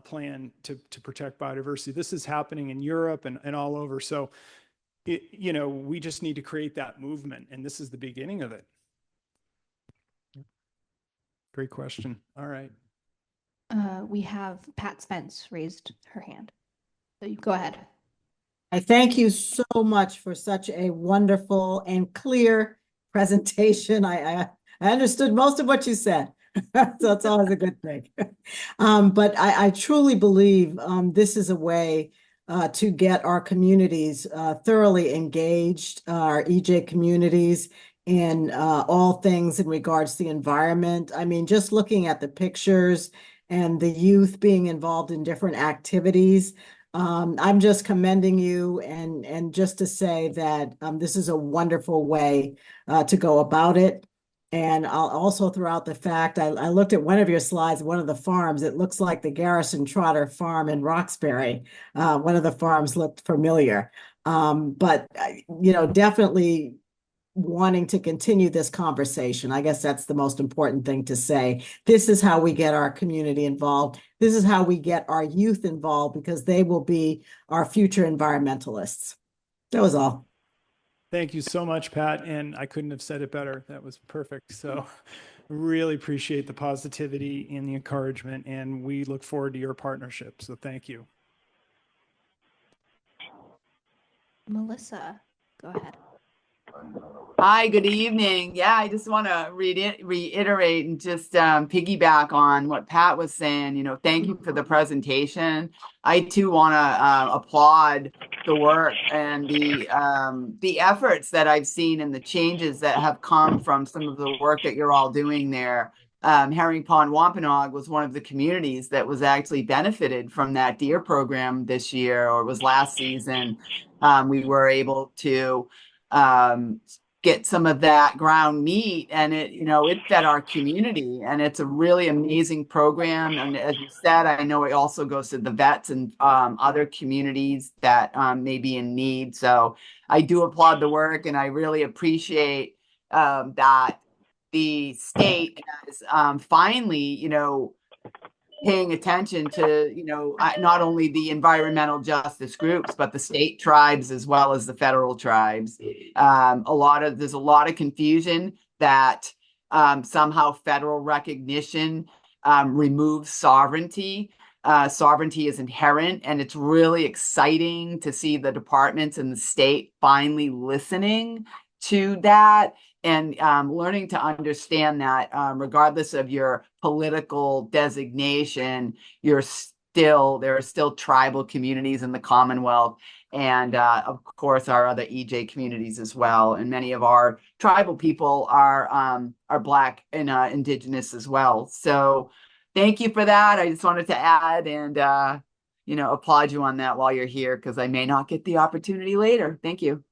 K: plan to protect biodiversity. This is happening in Europe and all over. So, you know, we just need to create that movement, and this is the beginning of it. Great question. All right.
B: We have Pat Spence raised her hand. So you go ahead.
E: I thank you so much for such a wonderful and clear presentation. I understood most of what you said. So it's always a good thing. But I truly believe this is a way to get our communities thoroughly engaged, our EJ communities, in all things in regards to the environment. I mean, just looking at the pictures and the youth being involved in different activities. I'm just commending you and just to say that this is a wonderful way to go about it. And I'll also throw out the fact, I looked at one of your slides, one of the farms, it looks like the Garrison Trotter farm in Roxbury. One of the farms looked familiar. But, you know, definitely wanting to continue this conversation. I guess that's the most important thing to say. This is how we get our community involved. This is how we get our youth involved, because they will be our future environmentalists. That was all.
K: Thank you so much, Pat. And I couldn't have said it better. That was perfect. So really appreciate the positivity and the encouragement, and we look forward to your partnership. So thank you.
B: Melissa, go ahead.
C: Hi, good evening. Yeah, I just want to reiterate and just piggyback on what Pat was saying. You know, thank you for the presentation. I too want to applaud the work and the efforts that I've seen and the changes that have come from some of the work that you're all doing there. Herring Pond Wampanoag was one of the communities that was actually benefited from that deer program this year, or it was last season. We were able to get some of that ground meat, and it, you know, it fed our community, and it's a really amazing program. And as you said, I know it also goes to the vets and other communities that may be in need. So I do applaud the work, and I really appreciate that the state is finally, you know, paying attention to, you know, not only the environmental justice groups, but the state tribes as well as the federal tribes. There's a lot of confusion that somehow federal recognition removes sovereignty. Sovereignty is inherent, and it's really exciting to see the departments and the state finally listening to that and learning to understand that regardless of your political designation, there are still tribal communities in the Commonwealth, and of course our other EJ communities as well. And many of our tribal people are Black and Indigenous as well. So thank you for that. I just wanted to add and you know, applaud you on that while you're here, because I may not get the opportunity later. Thank you.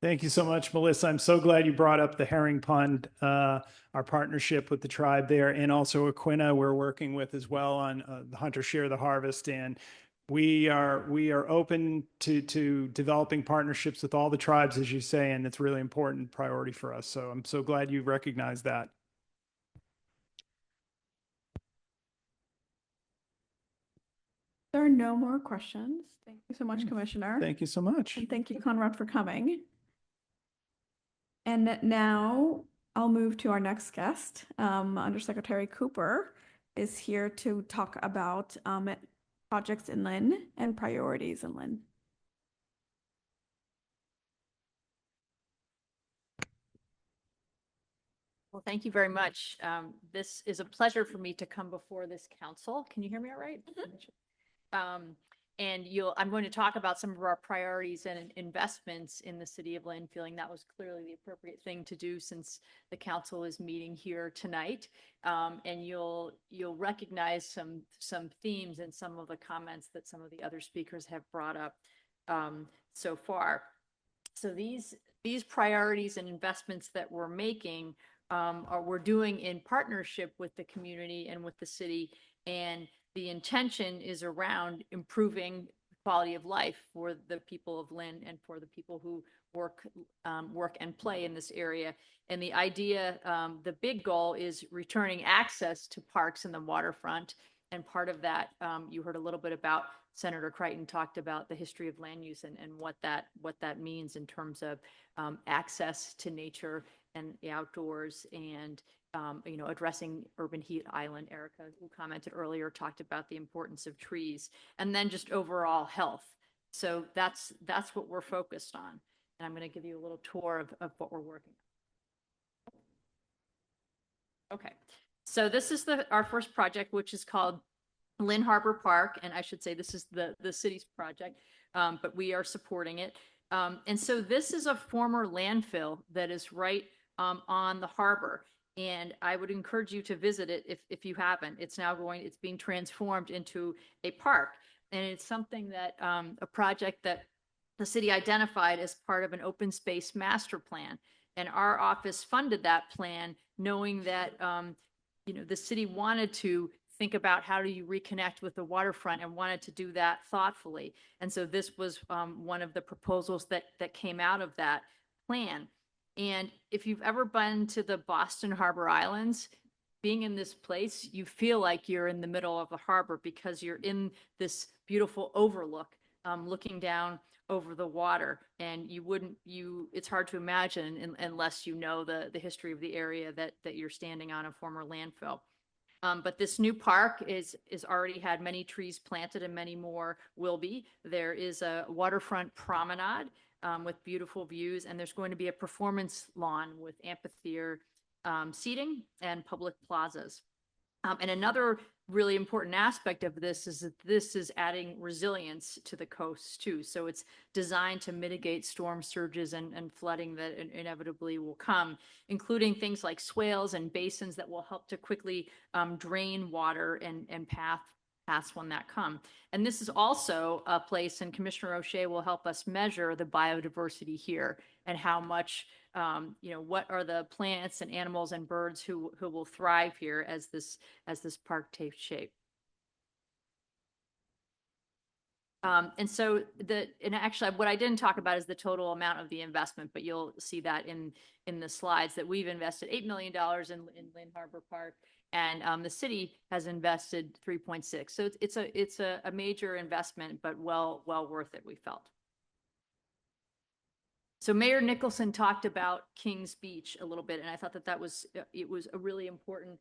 K: Thank you so much, Melissa. I'm so glad you brought up the Herring Pond, our partnership with the tribe there, and also Aquina we're working with as well on the Hunter Share the Harvest. And we are open to developing partnerships with all the tribes, as you say, and it's really important priority for us. So I'm so glad you recognize that.
A: There are no more questions. Thank you so much, Commissioner.
K: Thank you so much.
A: And thank you, Conrad, for coming. And now I'll move to our next guest. Undersecretary Cooper is here to talk about projects in Lynn and priorities in Lynn.
L: Well, thank you very much. This is a pleasure for me to come before this council. Can you hear me all right? I'm going to talk about some of our priorities and investments in the city of Lynn, feeling that was clearly the appropriate thing to do since the council is meeting here tonight. And you'll recognize some themes in some of the comments that some of the other speakers have brought up so far. So these priorities and investments that we're making we're doing in partnership with the community and with the city, and the intention is around improving quality of life for the people of Lynn and for the people who work and play in this area. And the idea, the big goal is returning access to parks and the waterfront. And part of that, you heard a little bit about. Senator Crichton talked about the history of land use and what that means in terms of access to nature and the outdoors, and addressing urban heat island. Erica, who commented earlier, talked about the importance of trees, and then just overall health. So that's what we're focused on. And I'm going to give you a little tour of what we're working on. Okay, so this is our first project, which is called Lynn Harbor Park, and I should say this is the city's project, but we are supporting it. And so this is a former landfill that is right on the harbor, and I would encourage you to visit it if you haven't. It's being transformed into a park, and it's something that a project that the city identified as part of an open space master plan, and our office funded that plan, knowing that the city wanted to think about how do you reconnect with the waterfront and wanted to do that thoughtfully. And so this was one of the proposals that came out of that plan. And if you've ever been to the Boston Harbor Islands, being in this place, you feel like you're in the middle of the harbor because you're in this beautiful overlook, looking down over the water. And it's hard to imagine unless you know the history of the area that you're standing on, a former landfill. But this new park is already had many trees planted, and many more will be. There is a waterfront promenade with beautiful views, and there's going to be a performance lawn with amphitheater seating and public plazas. And another really important aspect of this is that this is adding resilience to the coast too. So it's designed to mitigate storm surges and flooding that inevitably will come, including things like swales and basins that will help to quickly drain water and paths when that come. And this is also a place, and Commissioner O'Shea will help us measure the biodiversity here and how much, what are the plants and animals and birds who will thrive here as this park takes shape. And actually what I didn't talk about is the total amount of the investment, but you'll see that in the slides that we've invested $8 million in Lynn Harbor Park, and the city has invested 3.6. So it's a major investment, but well worth it, we felt. So Mayor Nicholson talked about Kings Beach a little bit, and I thought that was a really important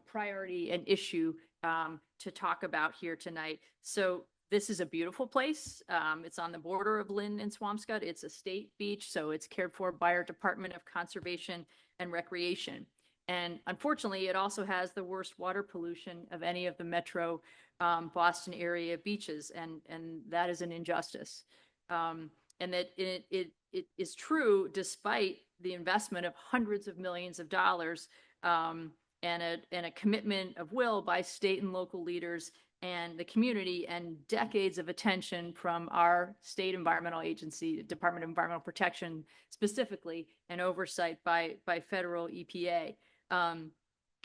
L: priority and issue to talk about here tonight. So this is a beautiful place. It's on the border of Lynn and Swampscott. It's a state beach, so it's cared for by our Department of Conservation and Recreation. And unfortunately, it also has the worst water pollution of any of the metro Boston area beaches, and that is an injustice. And that it is true despite the investment of hundreds of millions of dollars and a commitment of will by state and local leaders and the community, and decades of attention from our state environmental agency, Department of Environmental Protection specifically, and oversight by federal EPA.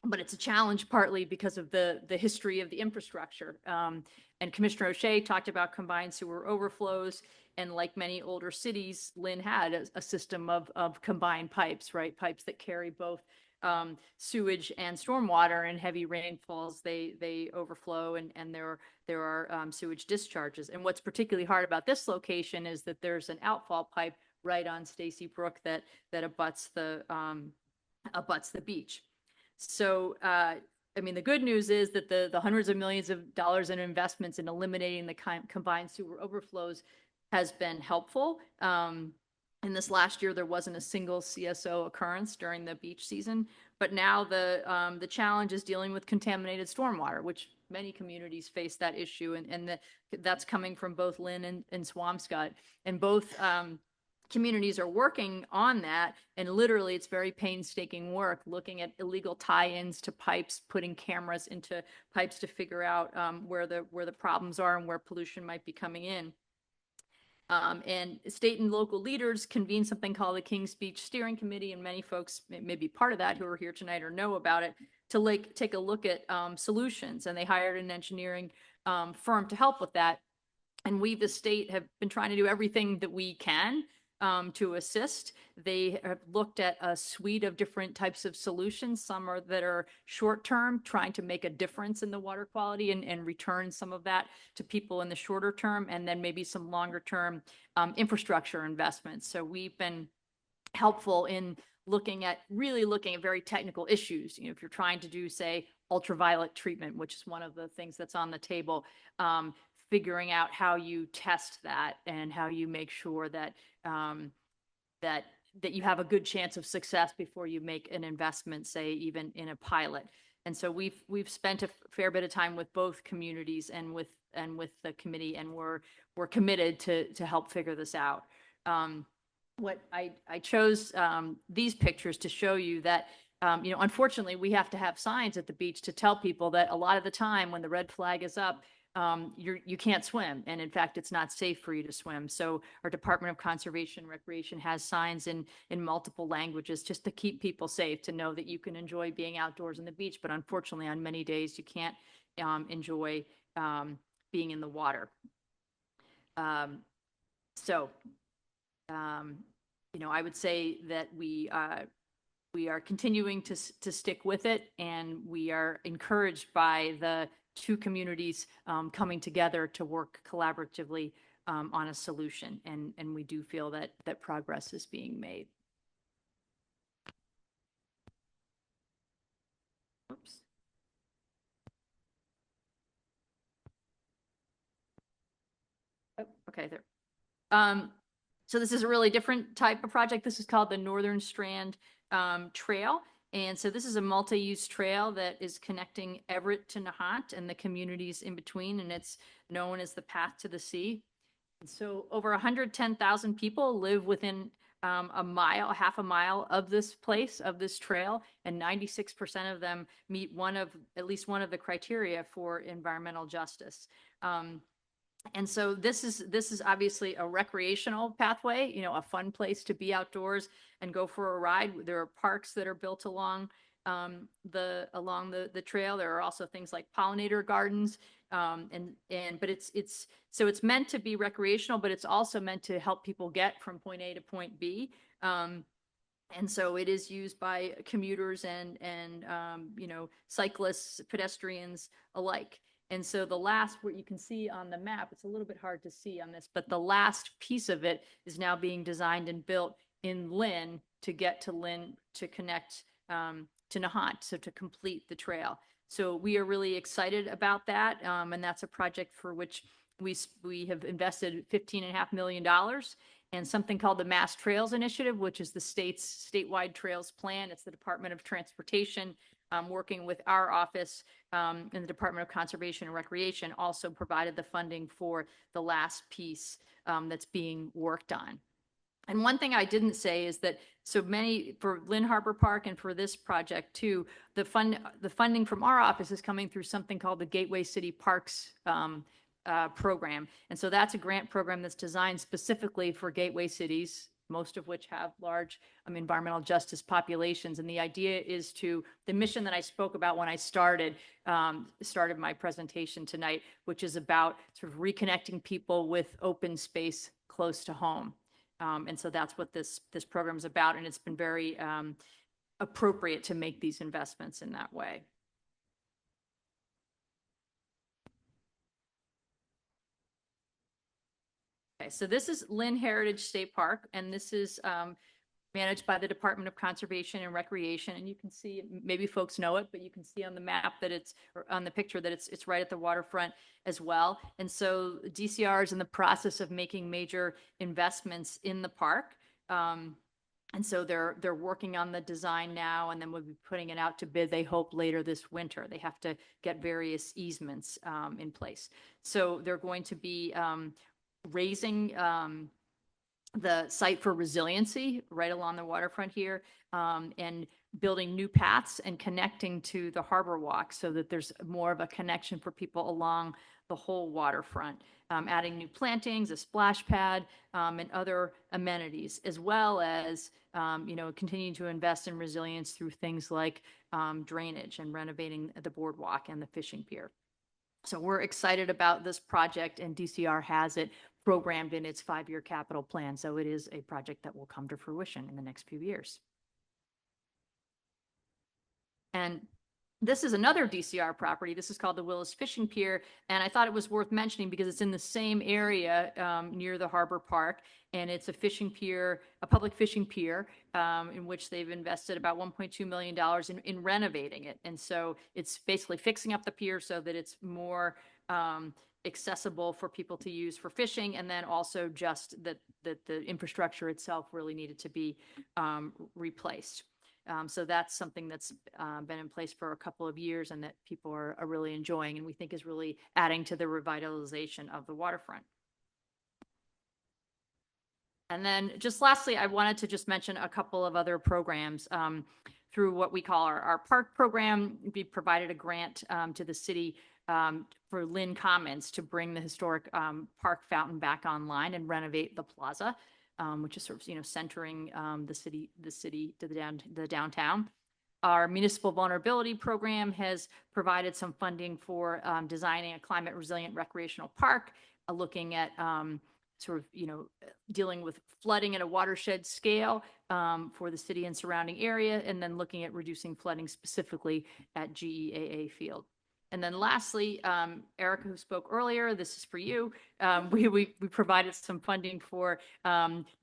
L: But it's a challenge partly because of the history of the infrastructure. And Commissioner O'Shea talked about combined sewer overflows. And like many older cities, Lynn had a system of combined pipes, right? Pipes that carry both sewage and stormwater, and heavy rainfalls, they overflow, and there are sewage discharges. And what's particularly hard about this location is that there's an outfall pipe right on Stacy Brook that abuts the beach. So, I mean, the good news is that the hundreds of millions of dollars in investments in eliminating the combined sewer overflows has been helpful. In this last year, there wasn't a single CSO occurrence during the beach season, but now the challenge is dealing with contaminated stormwater, which many communities face that issue, and that's coming from both Lynn and Swampscott, and both communities are working on that, and literally it's very painstaking work, looking at illegal tie-ins to pipes, putting cameras into pipes to figure out where the problems are and where pollution might be coming in. And state and local leaders convened something called the Kings Beach Steering Committee, and many folks may be part of that who are here tonight or know about it, to take a look at solutions. And they hired an engineering firm to help with that. And we, the state, have been trying to do everything that we can to assist. They have looked at a suite of different types of solutions. Some are that are short-term, trying to make a difference in the water quality and return some of that to people in the shorter term, and then maybe some longer-term infrastructure investments. So we've been helpful in looking at very technical issues. You know, if you're trying to do, say, ultraviolet treatment, which is one of the things that's on the table, figuring out how you test that and how you make sure that that you have a good chance of success before you make an investment, say even in a pilot. And so we've spent a fair bit of time with both communities and with the committee, and we're committed to help figure this out. What I chose these pictures to show you that you know, unfortunately, we have to have signs at the beach to tell people that a lot of the time when the red flag is up, you can't swim. And in fact, it's not safe for you to swim. So our Department of Conservation and Recreation has signs in multiple languages just to keep people safe, to know that you can enjoy being outdoors on the beach. But unfortunately, on many days, you can't enjoy being in the water. You know, I would say that we are continuing to stick with it, and we are encouraged by the two communities coming together to work collaboratively on a solution, and we do feel that progress is being made. Oops. Oh, okay, there. So this is a really different type of project. This is called the Northern Strand Trail. And so this is a multi-use trail that is connecting Everett to Nahant and the communities in between, and it's known as the Path to the Sea. And so over 110,000 people live within half a mile of this place, of this trail, and 96% of them meet at least one of the criteria for environmental justice. And so this is obviously a recreational pathway, you know, a fun place to be outdoors and go for a ride. There are parks that are built along the trail. There are also things like pollinator gardens, but it's meant to be recreational, but it's also meant to help people get from point A to point B. And so it is used by commuters and you know, cyclists, pedestrians alike. And so what you can see on the map, it's a little bit hard to see on this, but the last piece of it is now being designed and built in Lynn to get to Lynn to connect to Nahant, so to complete the trail. So we are really excited about that, and that's a project for which we have invested $15.5 million, and something called the Mass Trails Initiative, which is the state's statewide trails plan. It's the Department of Transportation working with our office and the Department of Conservation and Recreation also provided the funding for the last piece that's being worked on. And one thing I didn't say is that for Lynn Harbor Park and for this project too, the funding from our office is coming through something called the Gateway City Parks program. And so that's a grant program that's designed specifically for gateway cities, most of which have large environmental justice populations. And the idea is the mission that I spoke about when I started my presentation tonight, which is about sort of reconnecting people with open space close to home. And so that's what this program is about. And it's been very appropriate to make these investments in that way. Okay, so this is Lynn Heritage State Park, and this is managed by the Department of Conservation and Recreation. And you can see, maybe folks know it, but you can see on the map that or on the picture that it's right at the waterfront as well. And so DCR is in the process of making major investments in the park. And so they're working on the design now, and then we'll be putting it out to bid, they hope, later this winter. They have to get various easements in place. So they're going to be raising the site for resiliency right along the waterfront here, and building new paths and connecting to the harbor walk so that there's more of a connection for people along the whole waterfront, adding new plantings, a splash pad, and other amenities, as well as, continuing to invest in resilience through things like drainage and renovating the boardwalk and the fishing pier. So we're excited about this project, and DCR has it programmed in its 5-year capital plan. So it is a project that will come to fruition in the next few years. And this is another DCR property. This is called the Willis Fishing Pier. And I thought it was worth mentioning because it's in the same area near the harbor park. And it's a fishing pier, a public fishing pier, in which they've invested about $1.2 million in renovating it. And so it's basically fixing up the pier so that it's more accessible for people to use for fishing, and then also just that the infrastructure itself really needed to be replaced. So that's something that's been in place for a couple of years and that people are really enjoying, and we think is really adding to the revitalization of the waterfront. And then just lastly, I wanted to just mention a couple of other programs. Through what we call our park program, we provided a grant to the city for Lynn Commons to bring the historic park fountain back online and renovate the plaza, which is sort of, centering the city to the downtown. Our municipal vulnerability program has provided some funding for designing a climate resilient recreational park, looking at dealing with flooding at a watershed scale for the city and surrounding area, and then looking at reducing flooding specifically at GEAA Field. And then lastly, Erica, who spoke earlier, this is for you. We provided some funding for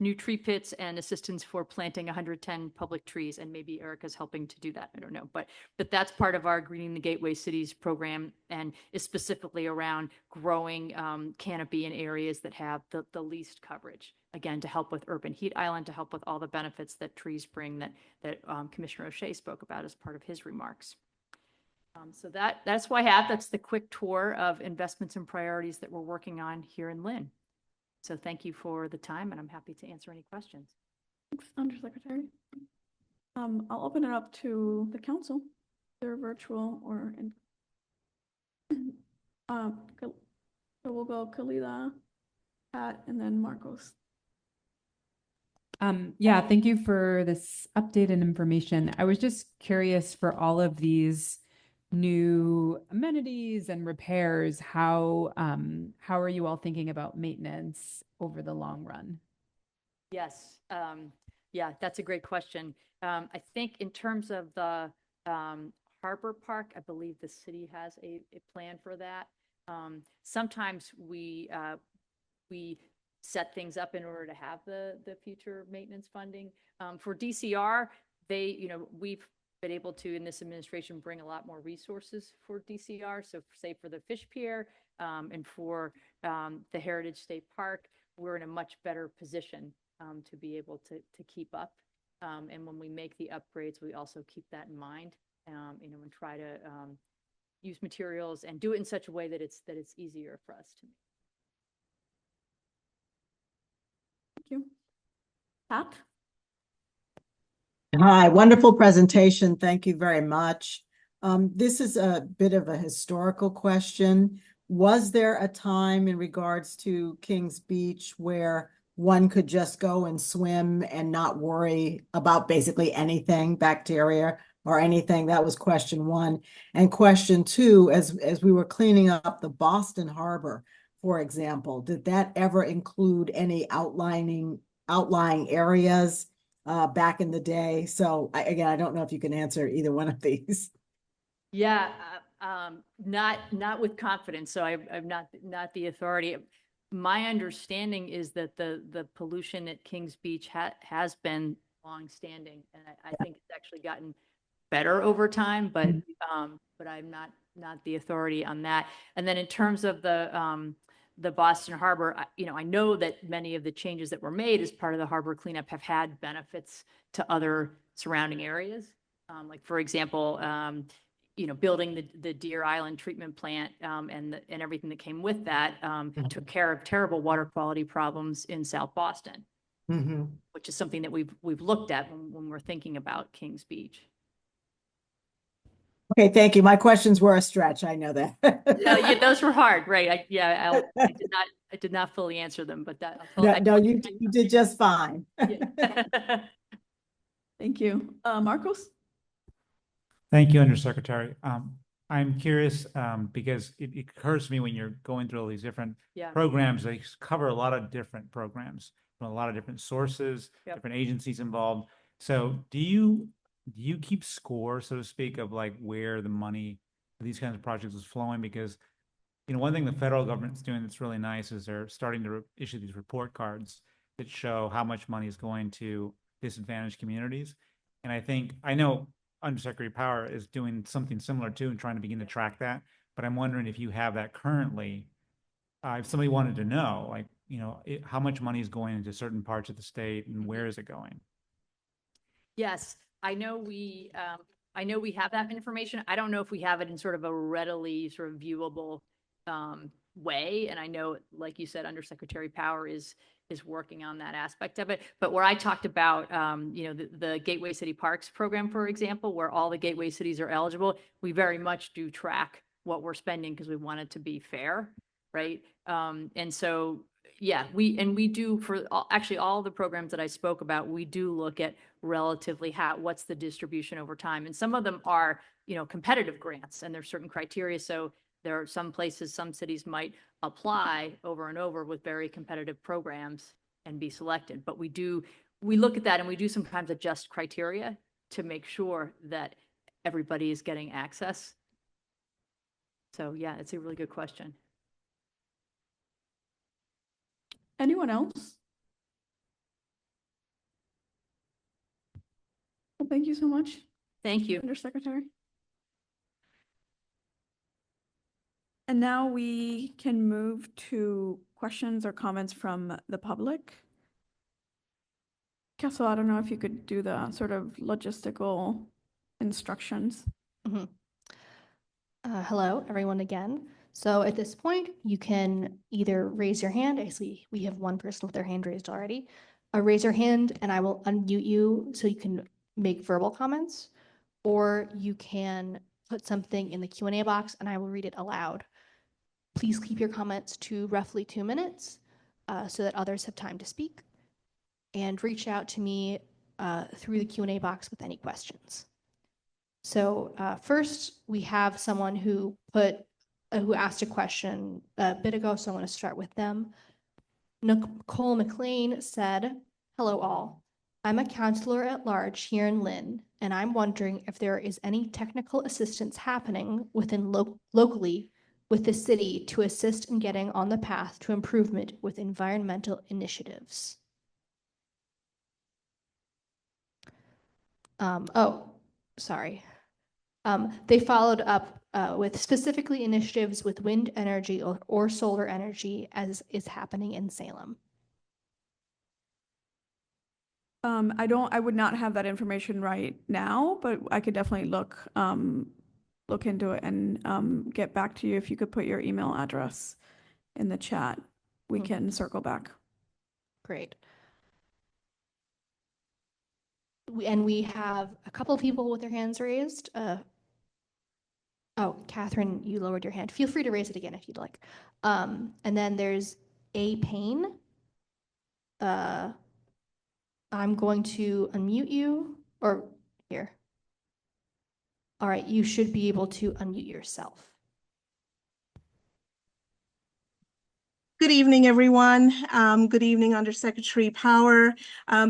L: new tree pits and assistance for planting 110 public trees, and maybe Erica's helping to do that. I don't know, but that's part of our Greening the Gateway Cities program, and is specifically around growing canopy in areas that have the least coverage. Again, to help with urban heat island, to help with all the benefits that trees bring that Commissioner O'Shea spoke about as part of his remarks. So that's what I have. That's the quick tour of investments and priorities that we're working on here in Lynn. So thank you for the time, and I'm happy to answer any questions.
A: Thanks, Undersecretary. I'll open it up to the council. They're virtual or in. So we'll go Kalila, Pat, and then Marcos.
M: Yeah, thank you for this update and information. I was just curious, for all of these new amenities and repairs, how are you all thinking about maintenance over the long run?
L: Yes, yeah, that's a great question. I think in terms of the Harbor Park, I believe the city has a plan for that. Sometimes we set things up in order to have the future maintenance funding. For DCR, we've been able to, in this administration, bring a lot more resources for DCR. So say for the fish pier and for the Heritage State Park, we're in a much better position to be able to keep up. And when we make the upgrades, we also keep that in mind, and try to use materials and do it in such a way that it's easier for us to make.
A: Thank you. Pat?
E: Hi, wonderful presentation. Thank you very much. This is a bit of a historical question. Was there a time in regards to Kings Beach where one could just go and swim and not worry about basically anything, bacteria or anything? That was question one. And question two, as we were cleaning up the Boston Harbor, for example, did that ever include any outlying areas back in the day? So again, I don't know if you can answer either one of these.
L: Yeah, not with confidence. So I'm not the authority. My understanding is that the pollution at Kings Beach has been longstanding, and I think it's actually gotten better over time. But I'm not the authority on that. And then in terms of the the Boston Harbor, I know that many of the changes that were made as part of the harbor cleanup have had benefits to other surrounding areas. Like, for example, building the Deer Island treatment plant and everything that came with that took care of terrible water quality problems in South Boston, which is something that we've looked at when we're thinking about Kings Beach.
E: Okay, thank you. My questions were a stretch. I know that.
L: Yeah, those were hard, right? I did not fully answer them, but
E: you did just fine.
A: Thank you. Marcos?
D: Thank you, Undersecretary. I'm curious because it occurs to me when you're going through all these different programs, they cover a lot of different programs from a lot of different sources, different agencies involved. So do you keep score, so to speak, of like where the money for these kinds of projects is flowing? Because one thing the federal government's doing that's really nice is they're starting to issue these report cards that show how much money is going to disadvantaged communities. And I know Undersecretary Power is doing something similar too and trying to begin to track that. But I'm wondering if you have that currently. If somebody wanted to know, like, how much money is going into certain parts of the state and where is it going?
L: Yes, I know we have that information. I don't know if we have it in sort of a readily sort of viewable way. And I know, like you said, Undersecretary Power is working on that aspect of it. But where I talked about, the Gateway City Parks program, for example, where all the gateway cities are eligible, we very much do track what we're spending because we want it to be fair, right? And so, yeah, we do for actually all the programs that I spoke about, we do look at relatively what's the distribution over time. And some of them are, competitive grants, and there's certain criteria. So there are some places, some cities might apply over and over with very competitive programs and be selected. But we look at that, and we do sometimes adjust criteria to make sure that everybody is getting access. So yeah, it's a really good question.
A: Anyone else? Well, thank you so much.
L: Thank you.
A: Undersecretary. And now we can move to questions or comments from the public. Kessel, I don't know if you could do the sort of logistical instructions.
B: Hello, everyone again. So at this point, you can either raise your hand. I see we have one person with their hand raised already. Raise your hand and I will unmute you so you can make verbal comments, or you can put something in the Q&A box and I will read it aloud. Please keep your comments to roughly 2 minutes so that others have time to speak, and reach out to me through the Q&A box with any questions. So first, we have someone who asked a question a bit ago, so I want to start with them. Nicole McLean said, "Hello all. I'm a counselor at large here in Lynn, and I'm wondering if there is any technical assistance happening within locally with the city to assist in getting on the path to improvement with environmental initiatives." Sorry. They followed up with specifically initiatives with wind energy or solar energy, as is happening in Salem.
A: I would not have that information right now, but I could definitely look into it and get back to you. If you could put your email address in the chat, we can circle back.
B: Great. We have a couple of people with their hands raised. Catherine, you lowered your hand. Feel free to raise it again if you'd like. And then there's A. Payne. I'm going to unmute you, or here. All right, you should be able to unmute yourself.
N: Good evening, everyone. Good evening, Undersecretary Power.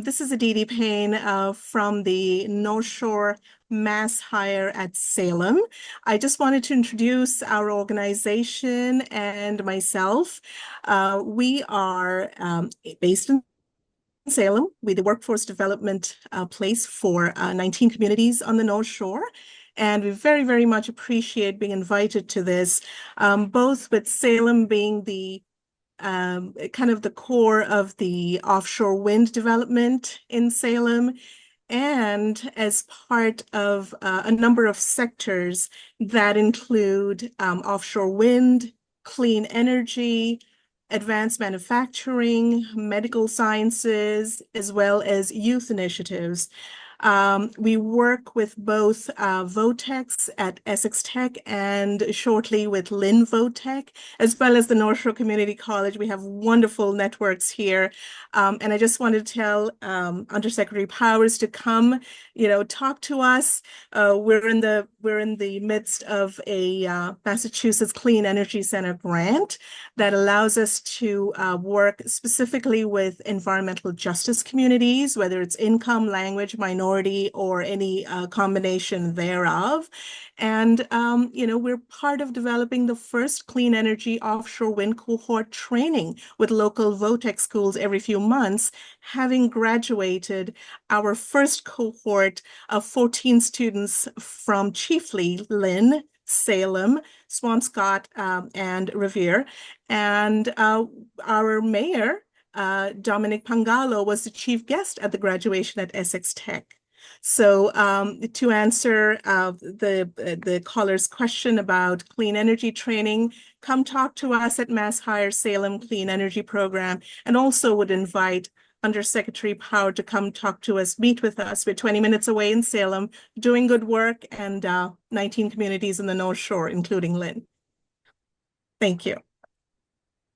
N: This is Aditi Payne from the North Shore Mass Hire at Salem. I just wanted to introduce our organization and myself. We are based in Salem. We're the workforce development place for 19 communities on the North Shore. And we very, very much appreciate being invited to this, both with Salem being the kind of the core of the offshore wind development in Salem, and as part of a number of sectors that include offshore wind, clean energy, advanced manufacturing, medical sciences, as well as youth initiatives. We work with both Votex at Essex Tech and shortly with Lynn Votech, as well as the North Shore Community College. We have wonderful networks here. And I just wanted to tell Undersecretary Powers to come, talk to us. We're in the midst of a Massachusetts Clean Energy Center grant that allows us to work specifically with environmental justice communities, whether it's income, language, minority, or any combination thereof. And, we're part of developing the first clean energy offshore wind cohort training with local Votex schools every few months, having graduated our first cohort of 14 students from chiefly Lynn, Salem, Swampscott, and Revere. And our mayor, Dominic Pangalo, was the chief guest at the graduation at Essex Tech. So to answer the caller's question about clean energy training, come talk to us at Mass Hire Salem Clean Energy Program, and also would invite Undersecretary Power to come talk to us, meet with us. We're 20 minutes away in Salem, doing good work, and 19 communities in the North Shore, including Lynn. Thank you.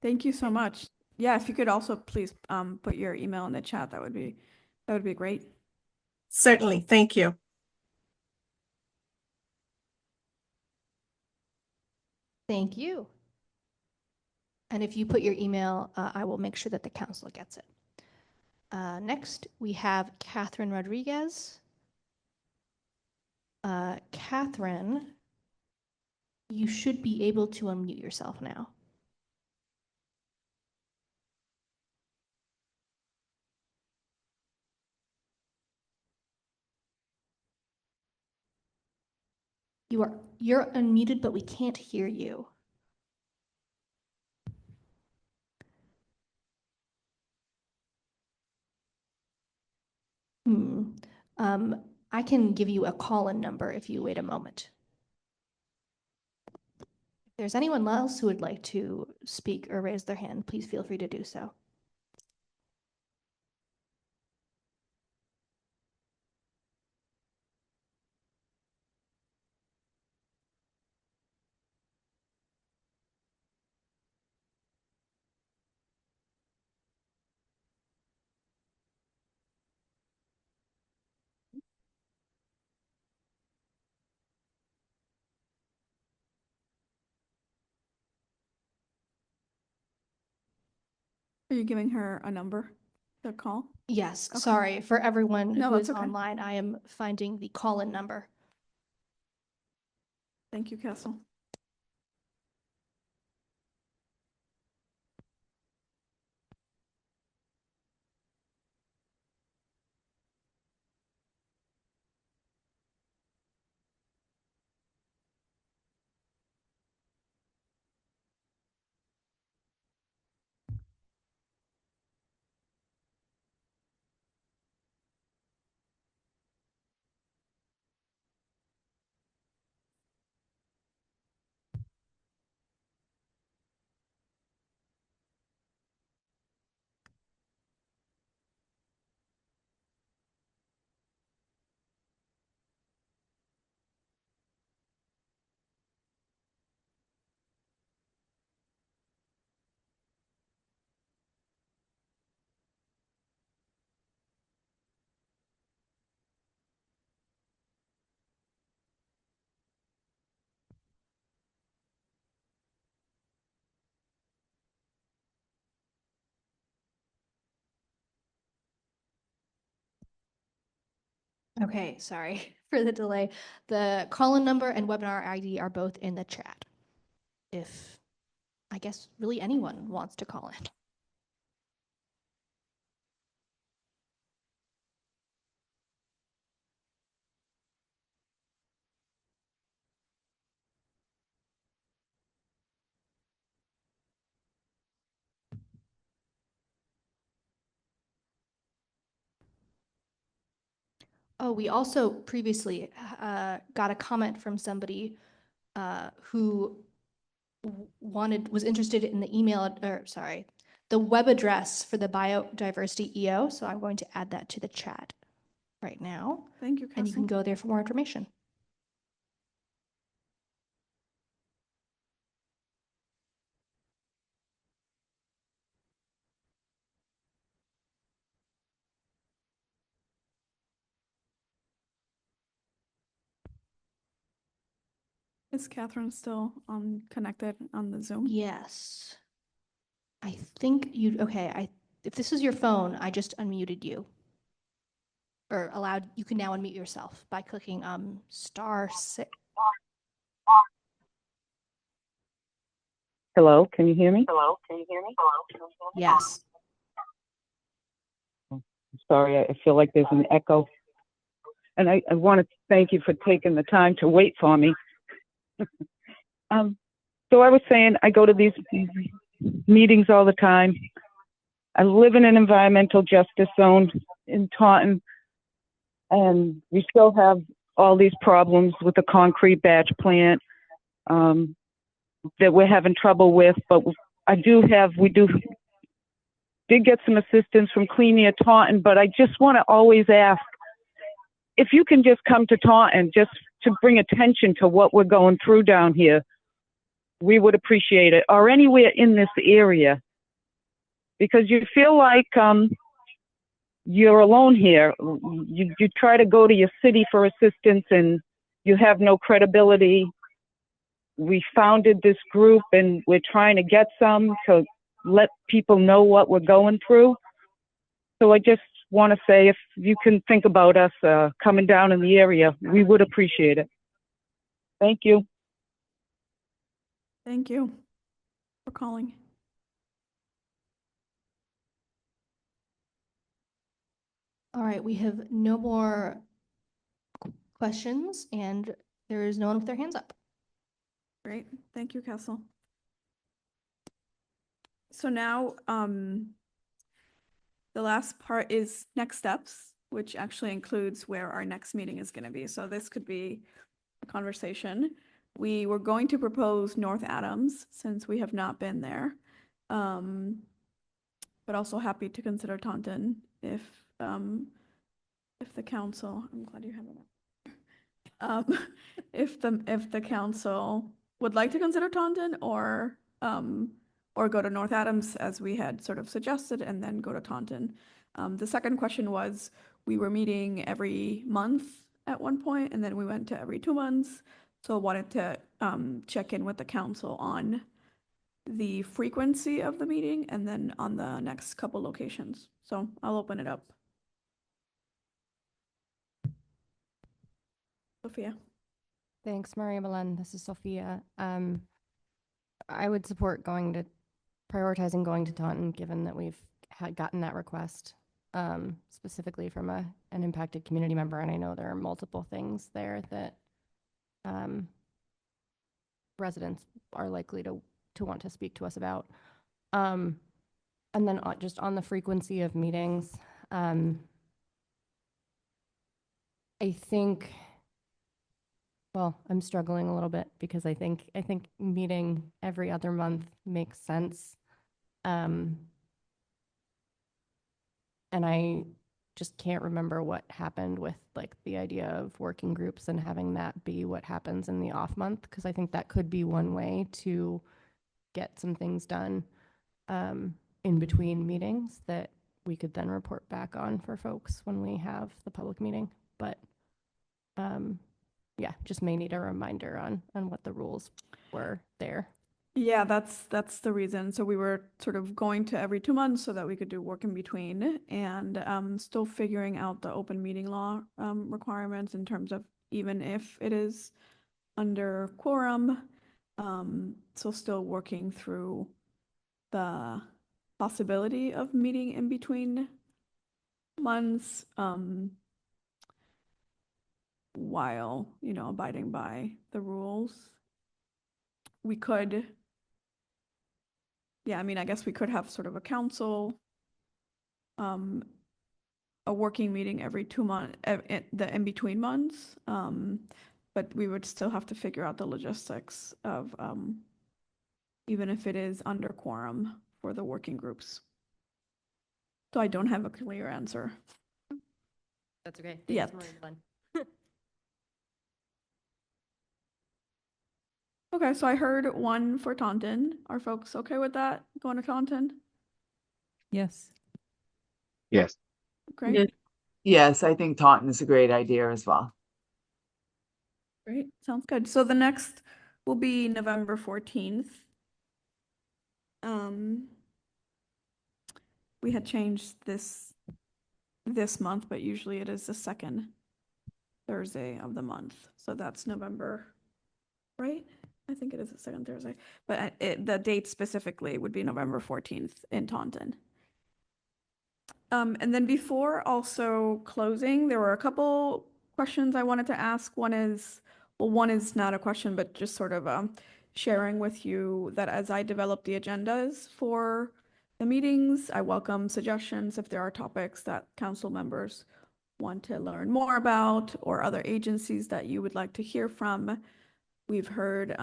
A: Thank you so much. Yeah, if you could also please put your email in the chat, that would be great.
N: Certainly. Thank you.
B: Thank you. And if you put your email, I will make sure that the council gets it. Next, we have Catherine Rodriguez. Catherine, you should be able to unmute yourself now. You're unmuted, but we can't hear you. I can give you a call-in number if you wait a moment. If there's anyone else who would like to speak or raise their hand, please feel free to do so.
A: Are you giving her a number to call?
B: Yes,
A: Okay.
B: sorry. For everyone
A: No,
B: who
A: that's
B: is
A: okay.
B: online, I am finding the call-in number.
A: Thank you, Castle.
B: Okay, sorry for the delay. The call-in number and webinar ID are both in the chat. If, I guess, really anyone wants to call in. Oh, we also previously got a comment from somebody who was interested in the email, or sorry, the web address for the biodiversity EO. So I'm going to add that to the chat right now.
A: Thank you,
B: And you can
A: Castle.
B: go there for more information.
A: Is Catherine still connected on the Zoom?
B: Yes. I think you, okay, if this is your phone, I just unmuted you. Or allowed, you can now unmute yourself by clicking *6.
O: Hello, can you hear me?
B: Yes.
O: Sorry, I feel like there's an echo. And I want to thank you for taking the time to wait for me. So I was saying, I go to these meetings all the time. I live in an environmental justice zone in Taunton, and we still have all these problems with the concrete batch plant that we're having trouble with. But we did get some assistance from Clean Air Taunton, but I just want to always ask if you can just come to Taunton just to bring attention to what we're going through down here. We would appreciate it, or anywhere in this area, because you feel like you're alone here. You try to go to your city for assistance and you have no credibility. We founded this group and we're trying to get some to let people know what we're going through. So I just want to say, if you can think about us coming down in the area, we would appreciate it. Thank you.
A: Thank you for calling.
B: All right, we have no more questions and there is no one with their hands up.
A: Great. Thank you, Castle. So now the last part is next steps, which actually includes where our next meeting is going to be. So this could be a conversation. We were going to propose North Adams since we have not been there, but also happy to consider Taunton if the council. I'm glad you have it. If the council would like to consider Taunton or go to North Adams as we had sort of suggested, and then go to Taunton. The second question was, we were meeting every month at one point, and then we went to every 2 months. So I wanted to check in with the council on the frequency of the meeting and then on the next couple locations. So I'll open it up. Sophia.
P: Thanks, Maria Belen. This is Sophia. I would support prioritizing going to Taunton, given that we've gotten that request, specifically from an impacted community member. And I know there are multiple things there that residents are likely to want to speak to us about. And then just on the frequency of meetings, I think, well, I'm struggling a little bit because I think meeting every other month makes sense. And I just can't remember what happened with like the idea of working groups and having that be what happens in the off month, because I think that could be one way to get some things done in between meetings that we could then report back on for folks when we have the public meeting. But yeah, just may need a reminder on what the rules were there.
A: Yeah, that's the reason. So we were sort of going to every 2 months so that we could do work in between, and still figuring out the open meeting law requirements in terms of even if it is under quorum. So still working through the possibility of meeting in between months, while, abiding by the rules. We could, yeah, I mean, I guess we could have sort of a council a working meeting every 2 months, the in-between months. But we would still have to figure out the logistics of, even if it is under quorum for the working groups. So I don't have a clear answer.
L: That's okay.
A: Yet.
L: Thanks, Maria Glenn.
A: Okay, so I heard one for Taunton. Are folks okay with that, going to Taunton?
M: Yes.
C: Yes.
A: Great,
C: Yes, I think Taunton is a great idea as well.
A: great, sounds good. So the next will be November 14th. We had changed this month, but usually it is the second Thursday of the month. So that's November, right? I think it is the second Thursday, but the date specifically would be November 14th in Taunton. And then before also closing, there were a couple questions I wanted to ask. One is not a question, but just sort of sharing with you that as I develop the agendas for the meetings, I welcome suggestions if there are topics that council members want to learn more about or other agencies that you would like to hear from. We've heard,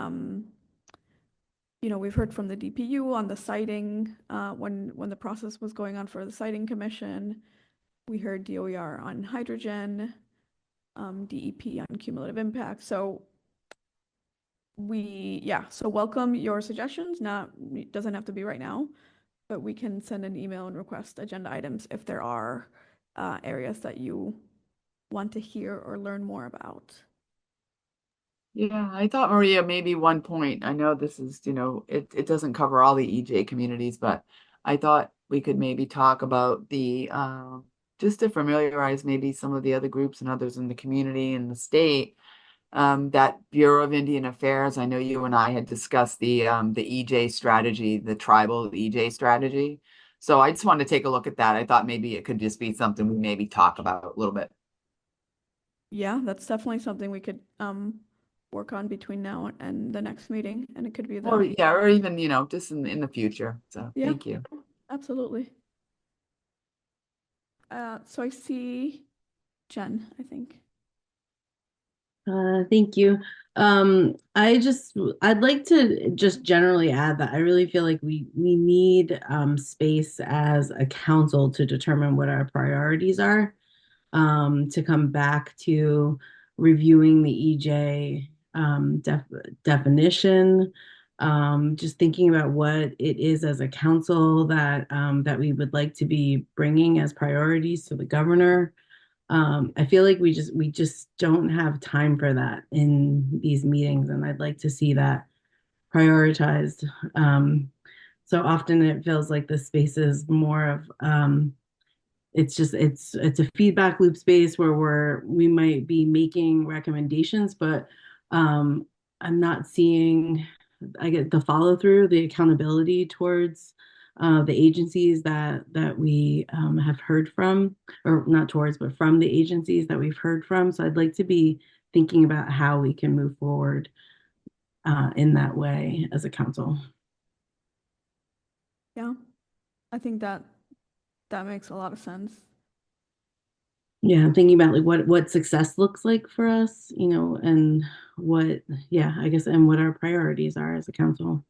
A: we've heard from the DPU on the siting, when the process was going on for the siting commission. We heard DOER on hydrogen, DEP on cumulative impact. So so welcome your suggestions. It doesn't have to be right now, but we can send an email and request agenda items if there are areas that you want to hear or learn more about.
C: Yeah, I thought, Maria, maybe one point, I know this is, it doesn't cover all the EJ communities, but I thought we could maybe talk about the, just to familiarize maybe some of the other groups and others in the community and the state, that Bureau of Indian Affairs, I know you and I had discussed the EJ strategy, the tribal EJ strategy. So I just wanted to take a look at that. I thought maybe it could just be something we maybe talk about a little bit.
A: Yeah, that's definitely something we could work on between now and the next meeting, and it could be
C: Or or even, just in the future. So
A: Yeah.
C: thank you.
A: Absolutely. So I see Jen, I think.
Q: Thank you. I'd like to just generally add that I really feel like we need space as a council to determine what our priorities are, to come back to reviewing the EJ definition, just thinking about what it is as a council that we would like to be bringing as priorities to the governor. I feel like we just don't have time for that in these meetings, and I'd like to see that prioritized. So often it feels like the space is more of it's a feedback loop space where we might be making recommendations, but I'm not seeing I get the follow through, the accountability towards the agencies that we have heard from, or not towards, but from the agencies that we've heard from. So I'd like to be thinking about how we can move forward in that way as a council.
A: Yeah, I think that makes a lot of sense.
Q: Yeah, I'm thinking about like what success looks like for us, and I guess, and what our priorities are as a council.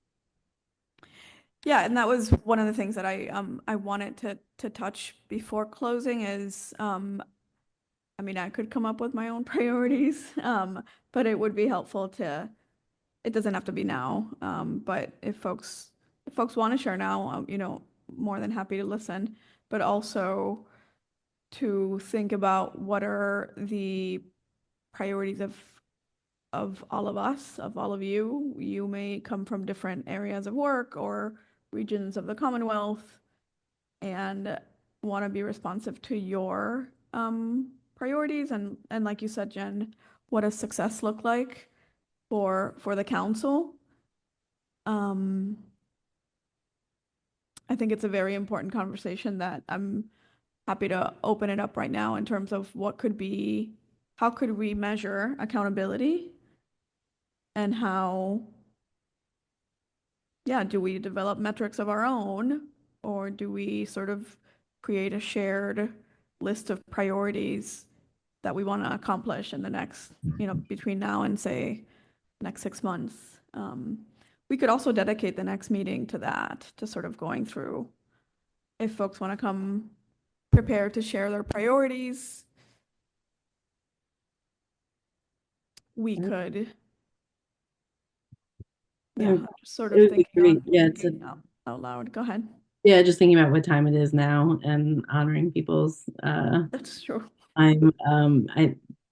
A: Yeah, and that was one of the things that I wanted to touch before closing is I mean, I could come up with my own priorities, but it would be helpful it doesn't have to be now, but if folks want to share now, more than happy to listen, but also to think about what are the priorities of all of us, of all of you. You may come from different areas of work or regions of the Commonwealth and want to be responsive to your priorities and like you said, Jen, what does success look like for the council? I think it's a very important conversation that I'm happy to open it up right now in terms of how could we measure accountability and how, do we develop metrics of our own or do we sort of create a shared list of priorities that we want to accomplish in the next, between now and say next 6 months. We could also dedicate the next meeting to that, to sort of going through, if folks want to come prepared to share their priorities, we could. Yeah, I'm just sort
Q: It
A: of
Q: would be
A: thinking
Q: great. Yeah, it's
A: out loud. Go ahead.
Q: yeah, just thinking about what time it is now and honoring people's
A: That's true.
Q: I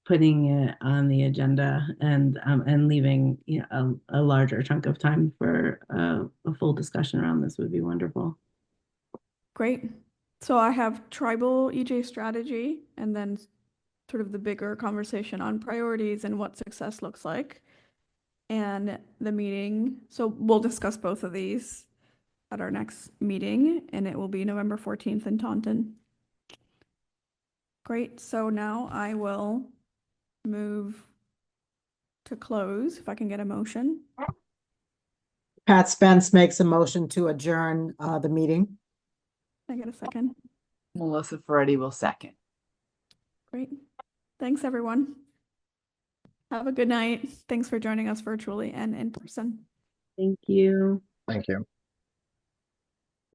Q: putting it on the agenda and leaving a larger chunk of time for a full discussion around this would be wonderful.
A: Great. So I have tribal EJ strategy and then sort of the bigger conversation on priorities and what success looks like. And the meeting, so we'll discuss both of these at our next meeting, and it will be November 14th in Taunton. Great, so now I will move to close, if I can get a motion.
E: Pat Spence makes a motion to adjourn the meeting.
A: Can I get a second?
C: Melissa Ferretti will second.
A: Great. Thanks, everyone. Have a good night. Thanks for joining us virtually and in person.
Q: Thank you.
R: Thank you.